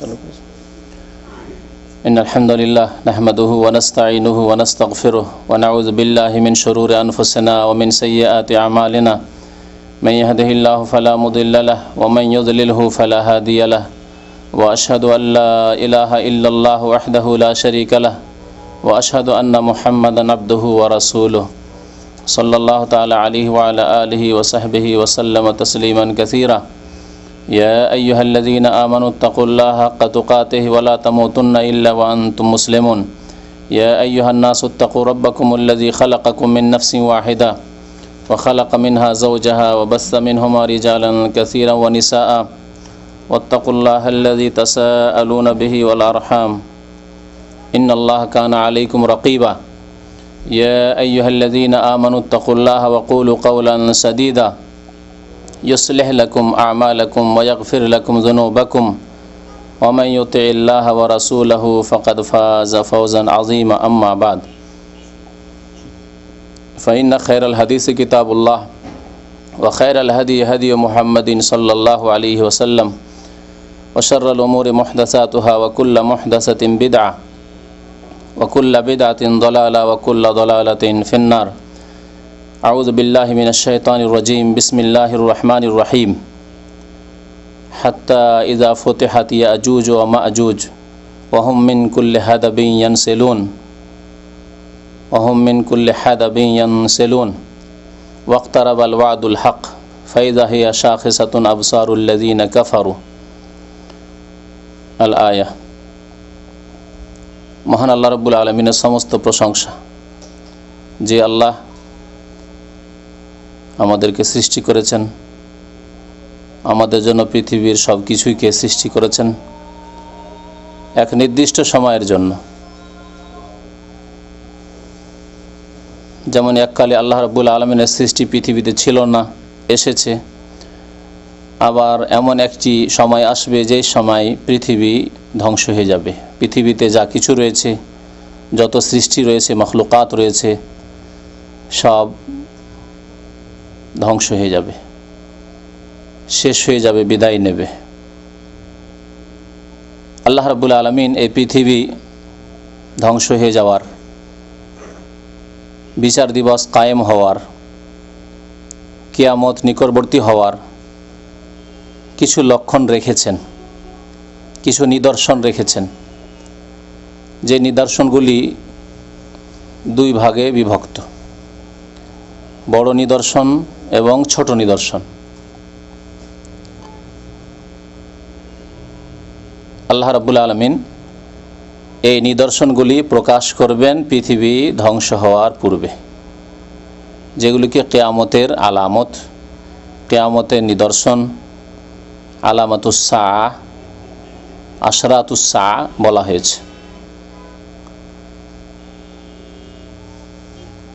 إن الحمد لله نحمده ونستعينه ونستغفره ونعوذ بالله من شرور أنفسنا ومن سيئات أعمالنا من يهده الله فلا مضل له ومن يضلله فلا هادي له وأشهد أن لا إله إلا الله وحده لا شريك له وأشهد أن محمدا عبده ورسوله صلى الله تعالى عليه وعلى آله وصحبه وسلم تسليما كثيرا يا أيها الذين آمنوا اتقوا الله حق تقاته ولا تموتن إلا وأنتم مسلمون يا أيها الناس اتقوا ربكم الذي خلقكم من نفس واحدة وخلق منها زوجها وبث منهما رجالا كثيرا ونساء واتقوا الله الذي تساءلون به والأرحام إن الله كان عليكم رقيبا يا أيها الذين آمنوا اتقوا الله وقولوا قولا سديدا يصلح لكم أعمالكم ويغفر لكم ذنوبكم ومن يطع الله ورسوله فقد فاز فوزا عظيما أما بعد فإن خير الحديث كتاب الله وخير الهدي هدي محمد صلى الله عليه وسلم وشر الأمور محدثاتها وكل محدثة بدعة وكل بدعة ضلالة وكل ضلالة في النار أعوذ بالله من الشيطان الرجيم بسم الله الرحمن الرحيم حتى إذا فتحت يأجوج ومأجوج وهم من كل حدب ينسلون واقترب الوعد الحق فإذا هي شاخصة أبصار الذين كفروا الآية মহান আল্লাহ রাব্বুল আলামিনের সমস্ত প্রশংসা, যে আল্লাহ আমাদেরকে সৃষ্টি করেছেন, আমাদের জন্য পৃথিবীর সব কিছুইকে সৃষ্টি করেছেন এক নির্দিষ্ট সময়ের জন্য। যেমন এককালে আল্লাহ রাব্বুল আলামিনের সৃষ্টি পৃথিবীতে ছিল না, এসেছে। আবার এমন একটি সময় আসবে যে সময় পৃথিবী ধ্বংস হয়ে যাবে। পৃথিবীতে যা কিছু রয়েছে, যত সৃষ্টি রয়েছে, মখলুকাত রয়েছে, সব ধ্বংস হয়ে যাবে, শেষ হয়ে যাবে, বিদায় নেবে। আল্লাহ রাব্বুল আলামিন এই পৃথিবী ধ্বংস হয়ে যাওয়ার, বিচার দিবস কায়েম হওয়ার, কিয়ামত নিকটবর্তী হওয়ার কিছু লক্ষণ রেখেছেন, কিছু নিদর্শন রেখেছেন, যে নিদর্শনগুলি দুই ভাগে বিভক্ত: বড় নিদর্শন এবং ছোট নিদর্শন। আল্লাহ রাব্বুল আলামিন এই নিদর্শনগুলি প্রকাশ করবেন পৃথিবী ধ্বংস হওয়ার পূর্বে, যেগুলিকে কিয়ামতের আলামত, কিয়ামতের নিদর্শন, আলামাতুস সাআ, আশরাতুস সাআ বলা হয়েছে।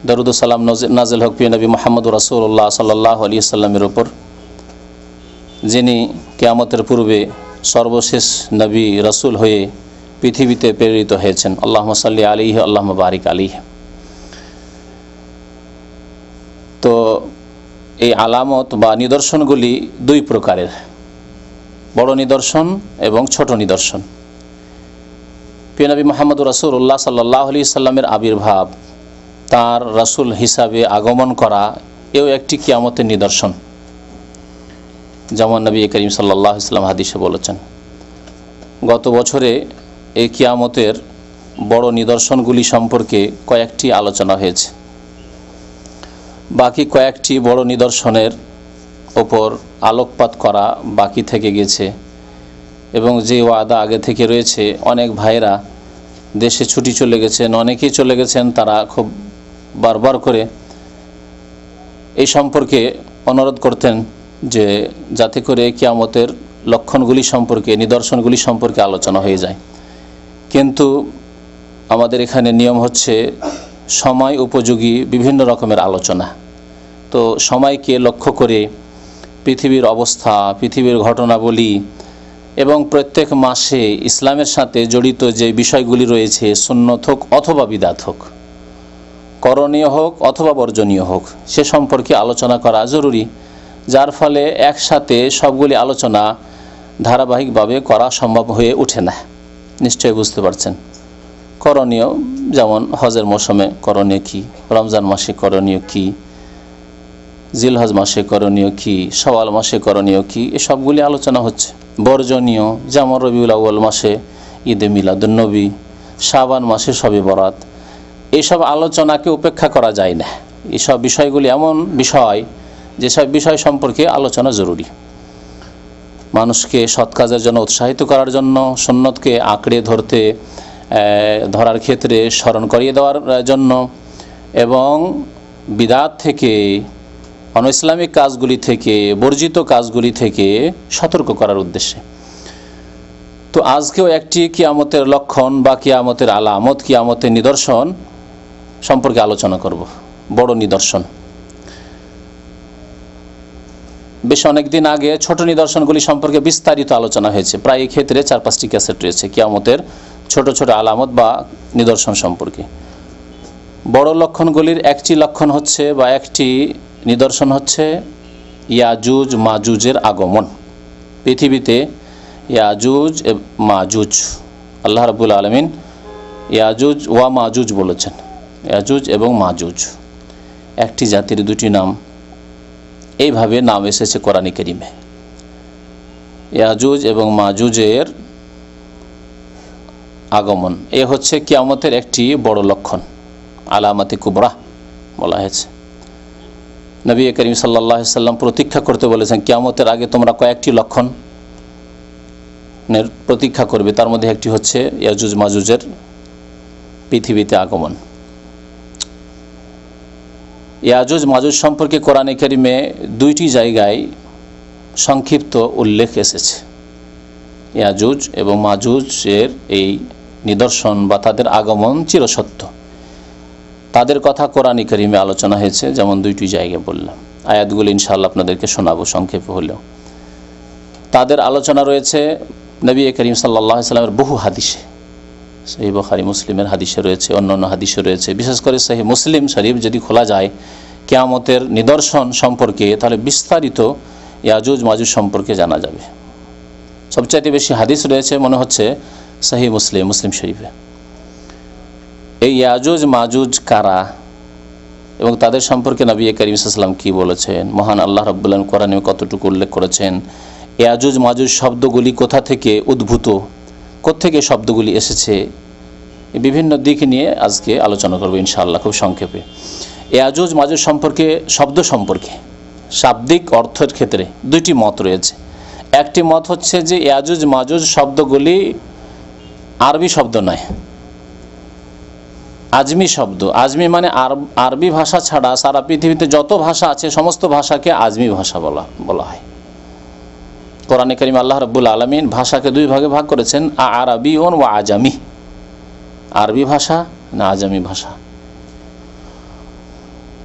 দরুদ ও সালাম নাজিল হোক প্রিয় নবী মুহাম্মদ রাসূলুল্লাহ সাল্লাল্লাহু আলাইহি ওয়াসাল্লামের উপর, যিনি কিয়ামতের পূর্বে সর্বশেষ নবী রাসূল হয়ে পৃথিবীতে প্রেরিত হয়েছেন। আল্লাহুম্মা সাল্লি আলাইহি আল্লাহুম্মা বারিক আলাইহি। তো এই আলামত বা নিদর্শনগুলি দুই প্রকারের: বড় নিদর্শন এবং ছোট নিদর্শন। প্রিয় নবী মুহাম্মদ রাসূলুল্লাহ সাল্লাল্লাহু আলাইহি ওয়াসাল্লামের আবির্ভাব, তার রাসূল হিসাবে আগমন করা, এও একটি কিয়ামতের নিদর্শন। যেমন নবী করিম সাল্লাল্লাহু আলাইহি ওয়াসাল্লাম হাদিসে বলেছেন। গত বছরে এই কিয়ামতের বড় নিদর্শনগুলি সম্পর্কে কয়েকটি আলোচনা হয়েছে। বাকি কয়েকটি বড় নিদর্শনের ওপর আলোকপাত করা বাকি থেকে গেছে, এবং যে ওয়াদা আগে থেকে রয়েছে, অনেক ভাইরা দেশে ছুটি চলে গেছেন, অনেকেই চলে গেছেন, তারা খুব বারবার করে এই সম্পর্কে অনুরোধ করতেন যে যাতে করে কিয়ামতের লক্ষণগুলি সম্পর্কে, নিদর্শনগুলি সম্পর্কে আলোচনা হয়ে যায়। কিন্তু আমাদের এখানে নিয়ম হচ্ছে সময় উপযোগী বিভিন্ন রকমের আলোচনা। তো সময়কে লক্ষ্য করে পৃথিবীর অবস্থা, পৃথিবীর ঘটনাবলী এবং প্রত্যেক মাসে ইসলামের সাথে জড়িত যে বিষয়গুলি রয়েছে, সুন্নত হোক অথবা বিদআত হোক, করণীয় হোক অথবা বর্জনীয় হোক, সে সম্পর্কে আলোচনা করা জরুরি, যার ফলে একসাথে সবগুলি আলোচনা ধারাবাহিকভাবে করা সম্ভব হয়ে ওঠে না। নিশ্চয়ই বুঝতে পারছেন। করণীয় যেমন হজের মৌসুমে করণীয় কি, রমজান মাসে করণীয় কি, জিলহজ মাসে করণীয় কি, শাওয়াল মাসে করণীয় কি, এসবগুলি আলোচনা হচ্ছে। বর্জনীয় যেমন রবিউল আউয়াল মাসে ঈদে মিলাদুন্নবী, শাবান মাসে শবে বরাত, এইসব আলোচনাকে উপেক্ষা করা যায় না। এইসব বিষয়গুলি এমন বিষয় যেসব বিষয় সম্পর্কে আলোচনা জরুরি। মানুষকে সৎ কাজের জন্য উৎসাহিত করার জন্য, সুন্নতকে আঁকড়ে ধরার ক্ষেত্রে স্মরণ করিয়ে দেওয়ার জন্য, এবং বিদআত থেকে, অনইসলামিক কাজগুলি থেকে, বর্জিত কাজগুলি থেকে সতর্ক করার উদ্দেশ্যে। তো আজকেও একটি কিয়ামতের লক্ষণ বা কিয়ামতের আলামত, কিয়ামতের নিদর্শন সম্পর্কে আলোচনা করব। বড় নিদর্শন। বেশ অনেকদিন আগে ছোট নিদর্শনগুলি সম্পর্কে বিস্তারিত আলোচনা হয়েছে। প্রায় এই ক্ষেত্রে 4-5টি ক্যাসেট রয়েছে কিয়ামতের ছোট ছোট আলামত বা নিদর্শন সম্পর্কে। বড় লক্ষণগুলির একটি লক্ষণ হচ্ছে বা একটি নিদর্শন হচ্ছে ইয়াজুজ মাজুজের আগমন। পৃথিবীতে ইয়াজুজ মাজুজ, আল্লাহ রাব্বুল আলামিন ইয়াজুজ ওয়া মাজুজ বলেছেন। ইয়াজুজ এবং মাজুজ একটি জাতির দুটি নাম, এইভাবে নাম এসেছে কোরআনে কারীমে। ইয়াজুজ এবং মাজুজের আগমন এ হচ্ছে কিয়ামতের একটি বড় লক্ষণ, আলামাতে কুবরা বলা হয়েছে। নবী করিম সাল্লাল্লাহু আলাইহি সাল্লাম প্রতীক্ষা করতে বলেছেন, কিয়ামতের আগে তোমরা কয়েকটি লক্ষণ প্রতীক্ষা করবে, তার মধ্যে একটি হচ্ছে ইয়াজুজ মাজুজের পৃথিবীতে আগমন। ইয়াজুজ মাজুজ সম্পর্কে কোরআনে কারীমে 2টি জায়গায় সংক্ষিপ্ত উল্লেখ এসেছে। ইয়াজুজ এবং মাজুজের এই নিদর্শন বা তাদের আগমন চিরসত্য, তাদের কথা কোরআনে কারীমে আলোচনা হয়েছে। যেমন 2টি জায়গায় বললাম, আয়াতগুলো ইনশাআল্লাহ আপনাদেরকে শোনাবো সংক্ষেপে হলেও। তাদের আলোচনা রয়েছে নবী করিম সাল্লাল্লাহু আলাইহি সাল্লামের বহু হাদিসে, সহিহ বুখারী মুসলিমের হাদিসে রয়েছে, অন্যান্য হাদিসে রয়েছে। বিশেষ করে সহিহ মুসলিম শরীফ যদি খোলা যায় কিয়ামতের নিদর্শন সম্পর্কে, তাহলে বিস্তারিত ইয়াজুজ মাজুজ সম্পর্কে জানা যাবে। সবচাইতে বেশি হাদিস রয়েছে মনে হচ্ছে সহিহ মুসলিম শরীফে। এই ইয়াজুজ মাজুজ কারা এবং তাদের সম্পর্কে নবী করিম সাল্লাল্লাহু আলাইহি ওয়াসাল্লাম কি বলেছেন, মহান আল্লাহ রাব্বুল আলামিন কোরআনে কতটুকু উল্লেখ করেছেন, ইয়াজুজ মাজুজ শব্দগুলি কোথা থেকে উদ্ভূত, কোত্থেকে শব্দগুলি এসেছে, বিভিন্ন দিক নিয়ে আজকে আলোচনা করব ইনশাআল্লাহ খুব সংক্ষেপে। ইয়াজুজ মাজুজ সম্পর্কে, শব্দ সম্পর্কে শাব্দিক অর্থের ক্ষেত্রে 2টি মত রয়েছে। একটি মত হচ্ছে যে ইয়াজুজ মাজুজ শব্দগুলি আরবি শব্দ নয়, আজমি শব্দ। আজমি মানে আরবি ভাষা ছাড়া সারা পৃথিবীতে যত ভাষা আছে সমস্ত ভাষাকে আজমি ভাষা বলা হয়। কোরআনে কারীমে আল্লাহ রাব্বুল আলামিন ভাষাকে 2 ভাগে ভাগ করেছেন, আরাবিয়ুন ওয়া আজামি, আরবি ভাষা না আজামি ভাষা।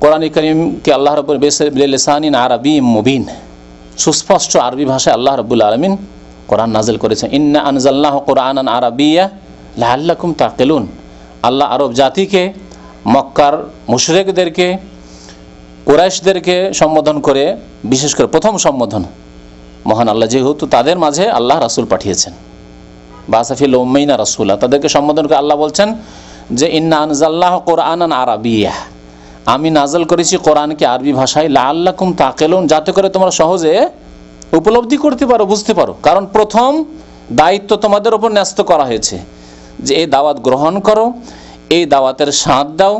কোরআনে কারীমকে আল্লাহ রাব্বুল বিলিসানিন আরাবিয়্যিম মুবিন, সুস্পষ্ট আরবি ভাষায় আল্লাহ রাব্বুল আলামিন কোরআন নাযিল করেছেন। ইন্না আনজালনাহু কুরআনান আরাবিয়্যা লাআল্লাকুম তাকিলুন। আল্লাহ আরব জাতিকে, মক্কার মুশরিকদেরকে, কুরাইশদেরকে সম্বোধন করে, বিশেষ করে প্রথম সম্বোধন মহান আল্লাহ যেহেতু তাদের মাঝে আল্লাহ রাসূল পাঠিয়েছেন, বাসাফিল উম্মাইনা রাসূলা, তাদেরকে সম্বোধন করে আল্লাহ বলছেন যে ইন্না আনজালনাহু কুরআনান আরাবিয়্যা, আমি নাযিল করেছি কোরআনকে আরবি ভাষায়, লাআল্লাকুম তাকিলুন, যাতে করে তোমরা সহজে উপলব্ধি করতে পারো, বুঝতে পারো। কারণ প্রথম দায়িত্ব তোমাদের উপর ন্যস্ত করা হয়েছে যে এই দাওয়াত গ্রহণ করো, এই দাওয়াতের সাথ দাও,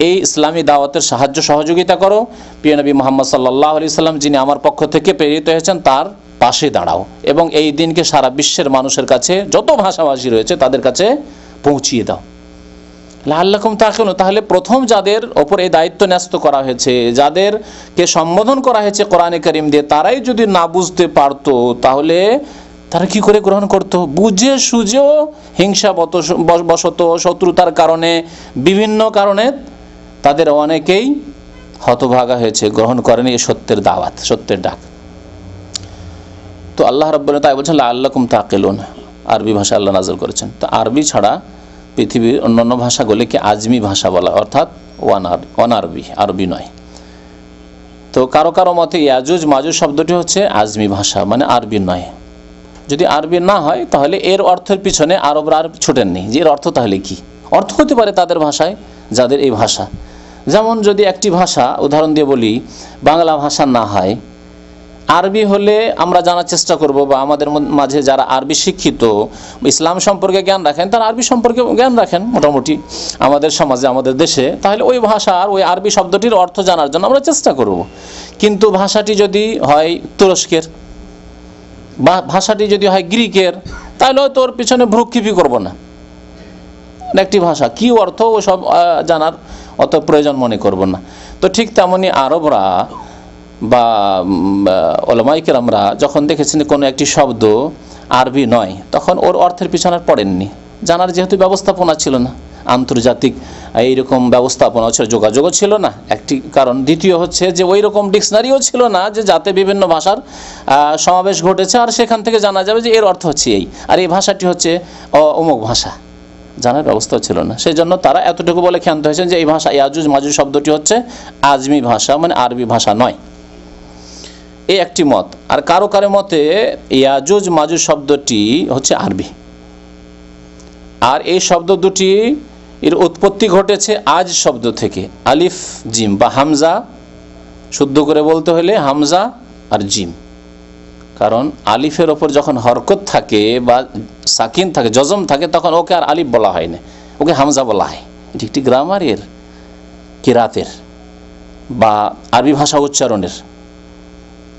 এই ইসলামী দাওয়াতের সাহায্য সহযোগিতা করো, প্রিয় নবী মুহাম্মদ সাল্লাল্লাহু আলাইহি সাল্লাম যিনি আমার পক্ষ থেকে প্রেরিত হয়েছেন তার পাশে দাঁড়াও, এবং এই দিনকে সারা বিশ্বের মানুষের কাছে, যত ভাষাভাষী রয়েছে তাদের কাছে পৌঁছিয়ে দাও। লাআল্লাকুম তাকিলুন, তাহলে প্রথম যাদের ওপর এই দায়িত্ব ন্যস্ত করা হয়েছে, যাদেরকে সম্বোধন করা হয়েছে কোরআনে কারীম দিয়ে, তারাই যদি না বুঝতে পারতো তাহলে তারা কি করে গ্রহণ করতো? বুঝে সুঝেও হিংসা বশত, শত্রুতার কারণে, বিভিন্ন কারণে তাদের অনেকেই হতভাগা হয়েছে, গ্রহণ করেনি এই সত্যের দাওয়াত, সত্যের ডাক। তো আল্লাহ রাব্বুল তাই বলছেন লাআল্লাকুম তাকিলুন, আরবি ভাষা আল্লাহ নাযিল করেছেন। তো আরবি ছাড়া পৃথিবীর অন্যান্য ভাষাগুলিকে আজমি ভাষা বলা, অর্থাৎ অনারবি, আরবি নয়। তো কারো কারো মতে ইয়াজুজ মাজুজ শব্দটি হচ্ছে আজমি ভাষা, মানে আরবি নয়। যদি আরবি না হয় তাহলে এর অর্থের পিছনে আরবরা আর ছোটেননি যে এর অর্থ তাহলে কি। অর্থ হতে পারে তাদের ভাষায়, যাদের এই ভাষা। যেমন যদি একটি ভাষা উদাহরণ দিয়ে বলি বাংলা ভাষা না হয়, আরবি হলে আমরা জানার চেষ্টা করব, বা আমাদের মাঝে যারা আরবি শিক্ষিত, ইসলাম সম্পর্কে জ্ঞান রাখেন, তারা আরবি সম্পর্কে জ্ঞান রাখেন মোটামুটি আমাদের সমাজে, আমাদের দেশে, তাহলে ওই ভাষার ওই আরবি শব্দটির অর্থ জানার জন্য আমরা চেষ্টা করব। কিন্তু ভাষাটি যদি হয় তুরস্কের বা ভাষাটি যদি হয় গ্রিকের, তাহলে হয়তো ওর পিছনে ভ্রুক্ষেপই করব না। একটি ভাষা কি অর্থ ও সব জানার অত প্রয়োজন মনে করব না। তো ঠিক তেমনি আরবরা বা ওলামায়ে কেরামরা যখন দেখেছেন কোনো একটি শব্দ আরবি নয়, তখন ওর অর্থের পিছনে আর পড়েননি। জানার যেহেতু ব্যবস্থাপনা ছিল না, আন্তর্জাতিক এইরকম ব্যবস্থাপনা ছিল, যোগাযোগও ছিল না একটি কারণ। দ্বিতীয় হচ্ছে যে ওই রকম ডিকশনারিও ছিল না যে যাতে বিভিন্ন ভাষার সমাবেশ ঘটেছে আর সেখান থেকে জানা যাবে যে এর অর্থ হচ্ছে এই, আর এই ভাষাটি হচ্ছে অমুক ভাষা, জানার ব্যবস্থাও ছিল না। সেই জন্য তারা এতটুকু বলে ক্ষান্ত হয়েছেন যে এই ভাষা ইয়াজুজ মাজুজ শব্দটি হচ্ছে আজমি ভাষা, মানে আরবি ভাষা নয়। এই একটি মত। আর কারো কারো মতে ইয়াজুজ মাজুজ শব্দটি হচ্ছে আরবি, আর এই শব্দ দুটি এর উৎপত্তি ঘটেছে আজ শব্দ থেকে, আলিফ জিম বা হামজা, শুদ্ধ করে বলতে হলে হামজা আর জিম। কারণ আলিফের ওপর যখন হরকত থাকে বা সাকিন থাকে, জজম থাকে, তখন ওকে আর আলিফ বলা হয় না, ওকে হামজা বলা হয়। এটি একটি গ্রামারের, কিরাতের বা আরবি ভাষা উচ্চারণের।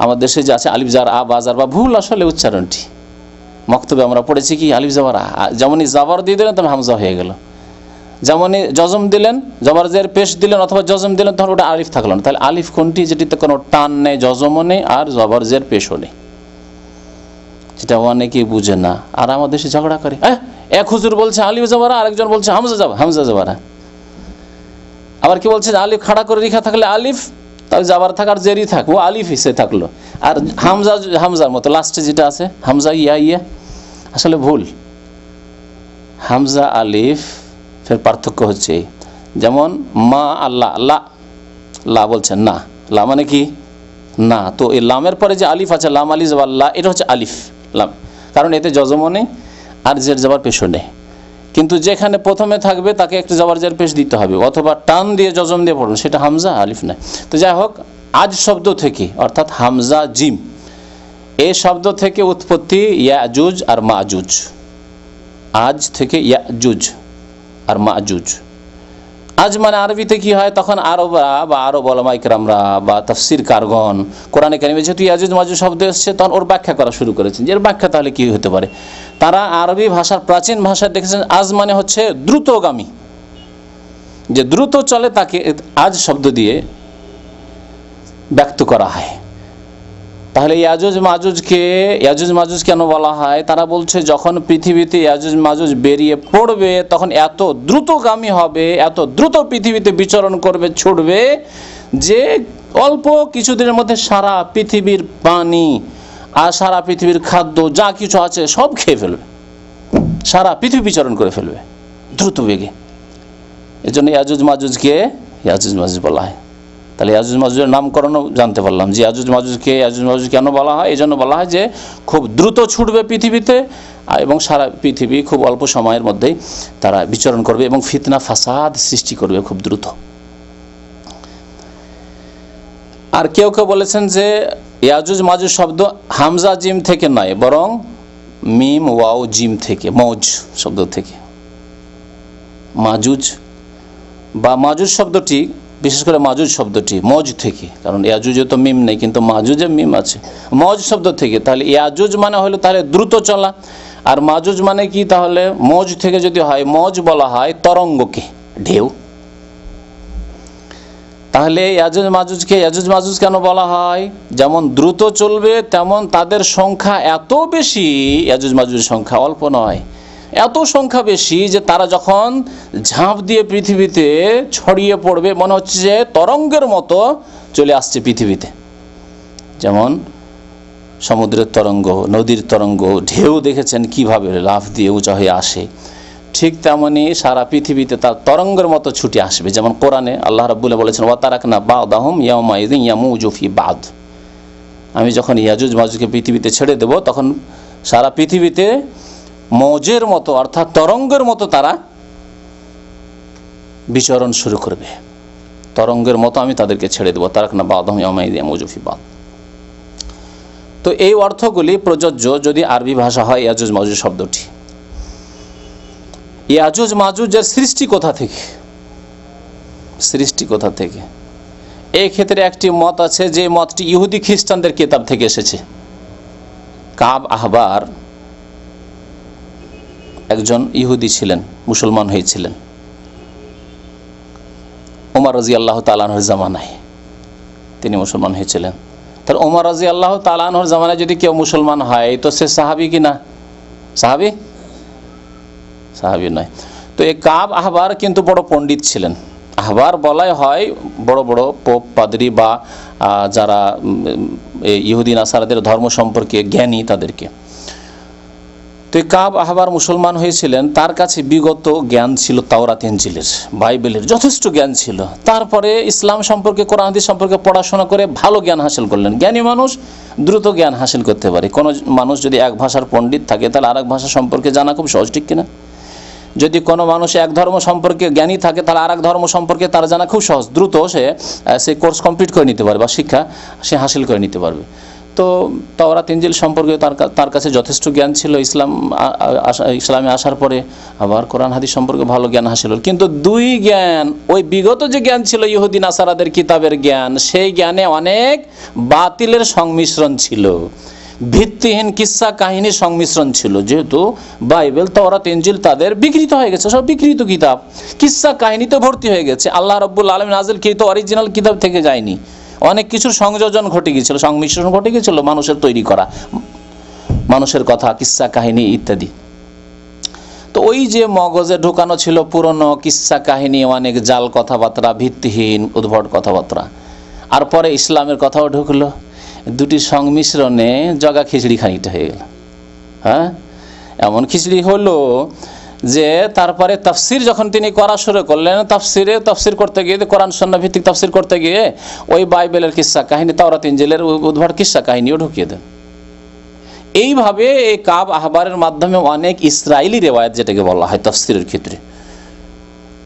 আমার দেশে যে আছে আলিফ জার আ বাজার বা ভুল আসলে উচ্চারণটি, মক্তবে আমরা পড়েছি কি আলিফ জাবার আ, যেমনই জাবার দিয়ে দিলেন তখন হামজা হয়ে গেল, যেমনই জজম দিলেন, জবর জের পেশ দিলেন অথবা জজম দিলেন, তখন ওটা আলিফ থাকলো না। তাহলে আলিফ কোনটি? যেটিতে কোনো টান নেই, জজমও নেই, আর জবর জের পেশও নেই। যেটা অনেকেই বুঝে না, আর আমাদের দেশে ঝগড়া করে। এক হুজুর বলছে আলিফ জাবারা, আরেকজন বলছে হামজা জাবারা। আবার কি বলছে আলিফ খাড়া করে রেখা থাকলে আলিফ, তাহলে জাবার থাক আর জেরি থাক, ও আলিফ হিসে থাকলো। আর হামজার মতো লাস্টে যেটা আছে হামজা ইয়া, আসলে ভুল। হামজা আলিফ ফের পার্থক্য হচ্ছে, যেমন মা আল্লাহ, লা বলছেন না, লা মানে কি না, তো এই লামের পরে যে আলিফ আছে, লাম আলিফ আল্লাহ, এটা হচ্ছে আলিফ লাম, কারণ এতে জজমও নেই আর জের জবর পেশও নেই। কিন্তু যেখানে প্রথমে থাকবে তাকে একটু জবর জের পেশ দিতে হবে, অথবা টান দিয়ে জজম দিয়ে পড়বে, সেটা হামজা আলিফ নয়। তো যাই হোক, আজ শব্দ থেকে অর্থাৎ হামজা জিম এই শব্দ থেকে উৎপত্তি ইয়াজুজ আর মাজুজ। আজ থেকে ইয়াজুজ আর মাজুজ। আজ মানে আরবিতে কি হয়, তখন আরবরা বা আরব ওলামায়ে কেরামরা বা তাফসীর কারগণ কোরআনে কারিমে যেহেতু ইয়াজুজ মাজুজ শব্দ এসেছে, তখন ওর ব্যাখ্যা করা শুরু করেছেন যে এর ব্যাখ্যা তাহলে কি হতে পারে। তারা আরবি ভাষার প্রাচীন ভাষায় দেখেছেন আজ মানে হচ্ছে দ্রুতগামী, যে দ্রুত চলে তাকে আজ শব্দ দিয়ে ব্যক্ত করা হয়। তাহলে ইয়াজুজ মাজুজ কেন বলা হয়? তারা বলছে যখন পৃথিবীতে ইয়াজুজ মাজুজ বেরিয়ে পড়বে তখন এত দ্রুতগামী হবে, এত দ্রুত পৃথিবীতে বিচরণ করবে, ছুটবে, যে অল্প কিছুদিনের মধ্যে সারা পৃথিবীর পানি আর সারা পৃথিবীর খাদ্য যা কিছু আছে সব খেয়ে ফেলবে, সারা পৃথিবী বিচরণ করে ফেলবে দ্রুত বেগে। এজন্য ইয়াজুজ মাজুজকে ইয়াজুজ মাজুজ বলা হয়। তাহলে ইয়াজুজ মাজুজের নামকরণও জানতে পারলাম যে ইয়াজুজ মাজুজ কেন বলা হয়। এই জন্য বলা হয় যে খুব দ্রুত ছুটবে পৃথিবীতে এবং সারা পৃথিবী খুব অল্প সময়ের মধ্যেই তারা বিচরণ করবে এবং ফিতনা ফাসাদ সৃষ্টি করবে খুব দ্রুত। আর কেউ কেউ বলেছেন যে ইয়াজুজ মাজুজ শব্দ হামজা জিম থেকে নয়, বরং মিম ওয়াও জিম থেকে, মৌজ শব্দ থেকে। মাজুজ বা মাজুজ শব্দটি, বিশেষ করে মাজুজ শব্দটি মজ থেকে, কারণ ইয়াজুজে তো মিম নেই কিন্তু মাজুজে মিম আছে, মজ শব্দ থেকে। তাহলে ইয়াজুজ মানে হলো তাহলে দ্রুত চলা, আর মাজুজ মানে কি? তাহলে মজ থেকে যদি হয়, মজ বলা হয় তরঙ্গকে, ঢেউ। তাহলে ইয়াজুজ মাজুজ কেন বলা হয়? যেমন দ্রুত চলবে তেমন তাদের সংখ্যা এত বেশি, ইয়াজুজ মাজুজের সংখ্যা অল্প নয়, এত সংখ্যা বেশি যে তারা যখন ঝাঁপ দিয়ে পৃথিবীতে ছড়িয়ে পড়বে মনে হচ্ছে যে তরঙ্গের মতো চলে আসছে পৃথিবীতে। যেমন সমুদ্রের তরঙ্গ, নদীর তরঙ্গ, ঢেউ দেখেছেন কিভাবে লাফ দিয়ে উঁচা হয়ে আসে, ঠিক তেমনি সারা পৃথিবীতে তার তরঙ্গের মতো ছুটে আসবে। যেমন কোরআনে আল্লাহ রাব্বুল বলেছেন ওয়া তারাকনা বা'দাহুম ইয়াউমাইযিন ইয়ামুজু ফি বা'দ। আমি যখন ইয়াজুজ মাজুজকে পৃথিবীতে ছেড়ে দেব তখন সারা পৃথিবীতে মৌজের মতো অর্থাৎ তরঙ্গের মতো তারা বিচরণ শুরু করবে। তরঙ্গের মতো আমি তাদেরকে ছেড়ে দেবো। তারাকনা বাদহুম ইয়াওমা ইযিন মওজুন ফি বাদ। তো এই অর্থগুলি প্রযোজ্য যদি আরবি ভাষা হয় ইয়াজুজ মাজুজ শব্দটি। ইয়াজুজ মাজুজের সৃষ্টি কোথা থেকে, সৃষ্টি কোথা থেকে? এই ক্ষেত্রে একটি মত আছে, যে মতটি ইহুদি খ্রিস্টানদের কিতাব থেকে এসেছে। কাব আহবার একজন ইহুদি ছিলেন, মুসলমান হয়েছিলেন ওমর রাদিয়াল্লাহু তাআলা আনহুর জামানায়, তিনি মুসলমান হয়েছিলেন। তার ওমর রাদিয়াল্লাহু তাআলা আনহুর জামানায় যদি কেউ মুসলমান হয় তো সে সাহাবী কি না? সাহাবী? সাহাবী নয়। তো এই কাব আহবার কিন্তু বড় পণ্ডিত ছিলেন। আহবার বলাই হয় বড় বড় পোপ পাদ্রী বা যারা ইহুদি নাসারাদের ধর্ম সম্পর্কে জ্ঞানী তাদেরকে। তো কাব আহবার মুসলমান হয়েছিলেন, তার কাছে বিগত জ্ঞান ছিল তাওরাত ইনজিলের, বাইবেলের যথেষ্ট জ্ঞান ছিল। তারপরে ইসলাম সম্পর্কে, কোরআন হাদিস সম্পর্কে পড়াশোনা করে ভালো জ্ঞান হাসিল করলেন। জ্ঞানী মানুষ দ্রুত জ্ঞান হাসিল করতে পারে। কোনো মানুষ যদি এক ভাষার পণ্ডিত থাকে তাহলে আরেক ভাষা সম্পর্কে জানা খুব সহজ, ঠিক কিনা? যদি কোনো মানুষ এক ধর্ম সম্পর্কে জ্ঞানী থাকে তাহলে আরেক ধর্ম সম্পর্কে তার জানা খুব সহজ, দ্রুত সে কোর্স কমপ্লিট করে নিতে পারবে বা শিক্ষা সে হাসিল করে নিতে পারবে। তো তাওরাত ইনজিল সম্পর্কে তার কাছে যথেষ্ট জ্ঞান ছিল। ইসলামে আসার পরে আবার কোরআন হাদিস সম্পর্কে ভালো জ্ঞান হাসিল হল। কিন্তু দুই জ্ঞান, ওই বিগত যে জ্ঞান ছিল ইহুদি নাসারাদের কিতাবের জ্ঞান, সেই জ্ঞানে অনেক বাতিলের সংমিশ্রণ ছিল, ভিত্তিহীন কিসসা কাহিনীর সংমিশ্রণ ছিল। যেহেতু বাইবেল তাওরাত ইনজিল তাদের বিকৃত হয়ে গেছে, সব বিকৃত কিতাব, কিসসা কাহিনীতে ভর্তি হয়ে গেছে। আল্লাহ রাব্বুল আলামিন নাযিলকৃত অরিজিনাল কিতাব থেকে যায়নি, অনেক কিছুর সংযোজন ঘটে গিয়েছিল, সংমিশ্রণ ঘটে গিয়েছিল মানুষের তৈরি করা, মানুষের কথা, কিসসা কাহিনী ইত্যাদি। তো ওই যে মগজে ঢোকানো ছিল পুরনো কিসসা কাহিনী, অনেক জাল কথাবার্তা, ভিত্তিহীন উদ্ভট কথাবার্তা, আর পরে ইসলামের কথাও ঢুকলো, দুটি সংমিশ্রণে জগা খিচড়ি খানিকটা হয়ে গেল। হ্যাঁ, এমন খিচড়ি হলো যে তারপরে তাফসির যখন তিনি করা শুরু করলেন, তাফসির করতে গিয়ে, কোরআন সুন্নাহ ভিত্তিক তাফসির করতে গিয়ে ওই বাইবেলের কিসসা কাহিনী, তাওরাত ইনজিলের উদ্ভট কিসসা কাহিনীও ঢুকিয়ে দেন। এইভাবে এই কাব আহবারের মাধ্যমে অনেক ইসরায়েলি রেওয়ায়াত, যেটাকে বলা হয় তাফসিরের ক্ষেত্রে,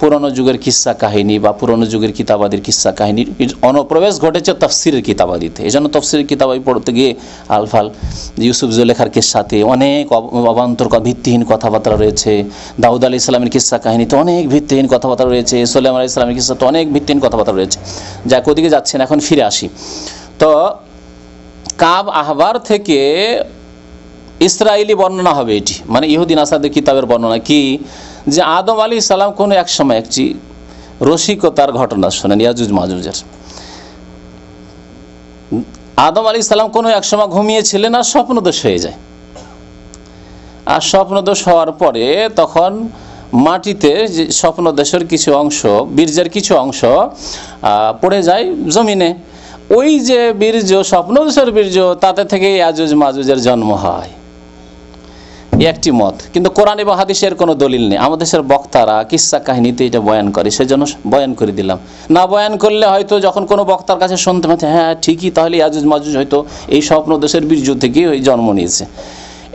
পুরনো যুগের কিসসা কাহিনী বা পুরনো যুগের কিতাবাদির কিসসা কাহিনীর অনুপ্রবেশ ঘটেছে তাফসিরের কিতাবাদিতে। এই জন্য তাফসিরের কিতাবাদি পড়তে গিয়ে আলফাল ইউসুফ জুলেখার কিসসাতে অনেক অবান্তর ভিত্তিহীন কথাবার্তা রয়েছে, দাউদ আলাইহিস সালামের কিসসা কাহিনীতে অনেক ভিত্তিহীন কথাবার্তা রয়েছে, সুলাইমান আলাইহিস সালামের কিসসাতে অনেক ভিত্তিহীন কথাবার্তা রয়েছে। যাক, ওদিকে যাচ্ছেন, এখন ফিরে আসি। তো কাব আহবার থেকে ইসরায়েলি বর্ণনা হবে এটি, মানে ইহুদি নাসারাদের কিতাবের বর্ণনা কি, যে আদম আলাইহিস সালাম কোনো এক সময় একটি রসিকতার ঘটনা শোনেন ইয়াজুজ মাজুজের। আদম আলাইহিস সালাম কোনো এক সময় ঘুমিয়েছিলেন আর স্বপ্নদোষ হয়ে যায়। আর স্বপ্নদোষ হওয়ার পরে তখন মাটিতে যে স্বপ্নদোষের কিছু অংশ, বীর্যের কিছু অংশ পড়ে যায় জমিনে। ওই যে বীর্য, স্বপ্নদোষের বীর্য, তাতে থেকে ইয়াজুজ মাজুজের জন্ম হয়, একটি মত। কিন্তু কোরআন এবং হাদিসের কোনো দলিল নেই। আমাদের দেশের বক্তারা কিসসা কাহিনীতে এটা বয়ান করে, সেজন্য বয়ান করে দিলাম। না বয়ান করলে হয়তো যখন কোনো বক্তার কাছে শুনতে পাচ্ছে, হ্যাঁ ঠিকই, তাহলে ইয়াজুজ মাজুজ হয়তো এই স্বপ্নদোষের বীর্য থেকে ওই জন্ম নিয়েছে।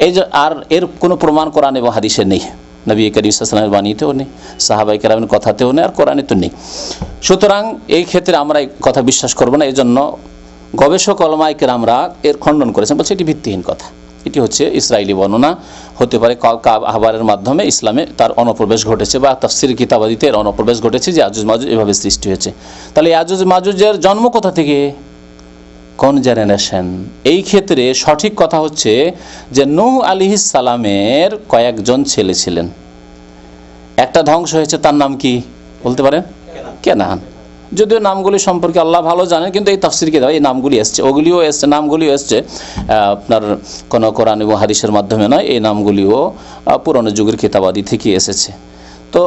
এই যে, আর এর কোনো প্রমাণ কোরআন এবং হাদিসে নেই, নবী করিম সাল্লাল্লাহু আলাইহি ওয়াসাল্লামের বাণীতেও নেই, সাহাবায়ে কেরামের কথাতেও নেই, আর কোরআনে তো নেই। সুতরাং এই ক্ষেত্রে আমরা এই কথা বিশ্বাস করব না। এই জন্য গবেষক ওলামায়ে কেরামরা এর খণ্ডন করেছেন, বলছে এটি ভিত্তিহীন কথা। এটি হচ্ছে ইসরায়েলি বর্ণনা, হতে পারে কাব আহবারের মাধ্যমে ইসলামে তার অনুপ্রবেশ ঘটেছে, বা তাফসীর কিতাবাদিতে এর অনুপ্রবেশ ঘটেছে, যে ইয়াজুজ মাজুজ এভাবে সৃষ্টি হয়েছে। তাহলে ইয়াজুজ মাজুজের জন্ম কোথা থেকে, কোন জেনারেশন? এই ক্ষেত্রে সঠিক কথা হচ্ছে যে নূহ আলাইহিস সালামের কয়েকজন ছেলে ছিলেন, একটা ধ্বংস হয়েছে, তার নাম কি বলতে পারেন? কেনান। যদিও নামগুলি সম্পর্কে আল্লাহ ভালো জানেন, কিন্তু এই তাফসীর কিতাব এই নামগুলি এসছে, ওগুলিও এসছে, নামগুলিও এসছে আপনার কোনো কোরআন এবং হাদিসের মাধ্যমে নয়, এই নামগুলিও পুরনো যুগের কিতাবাদি থেকে এসেছে। তো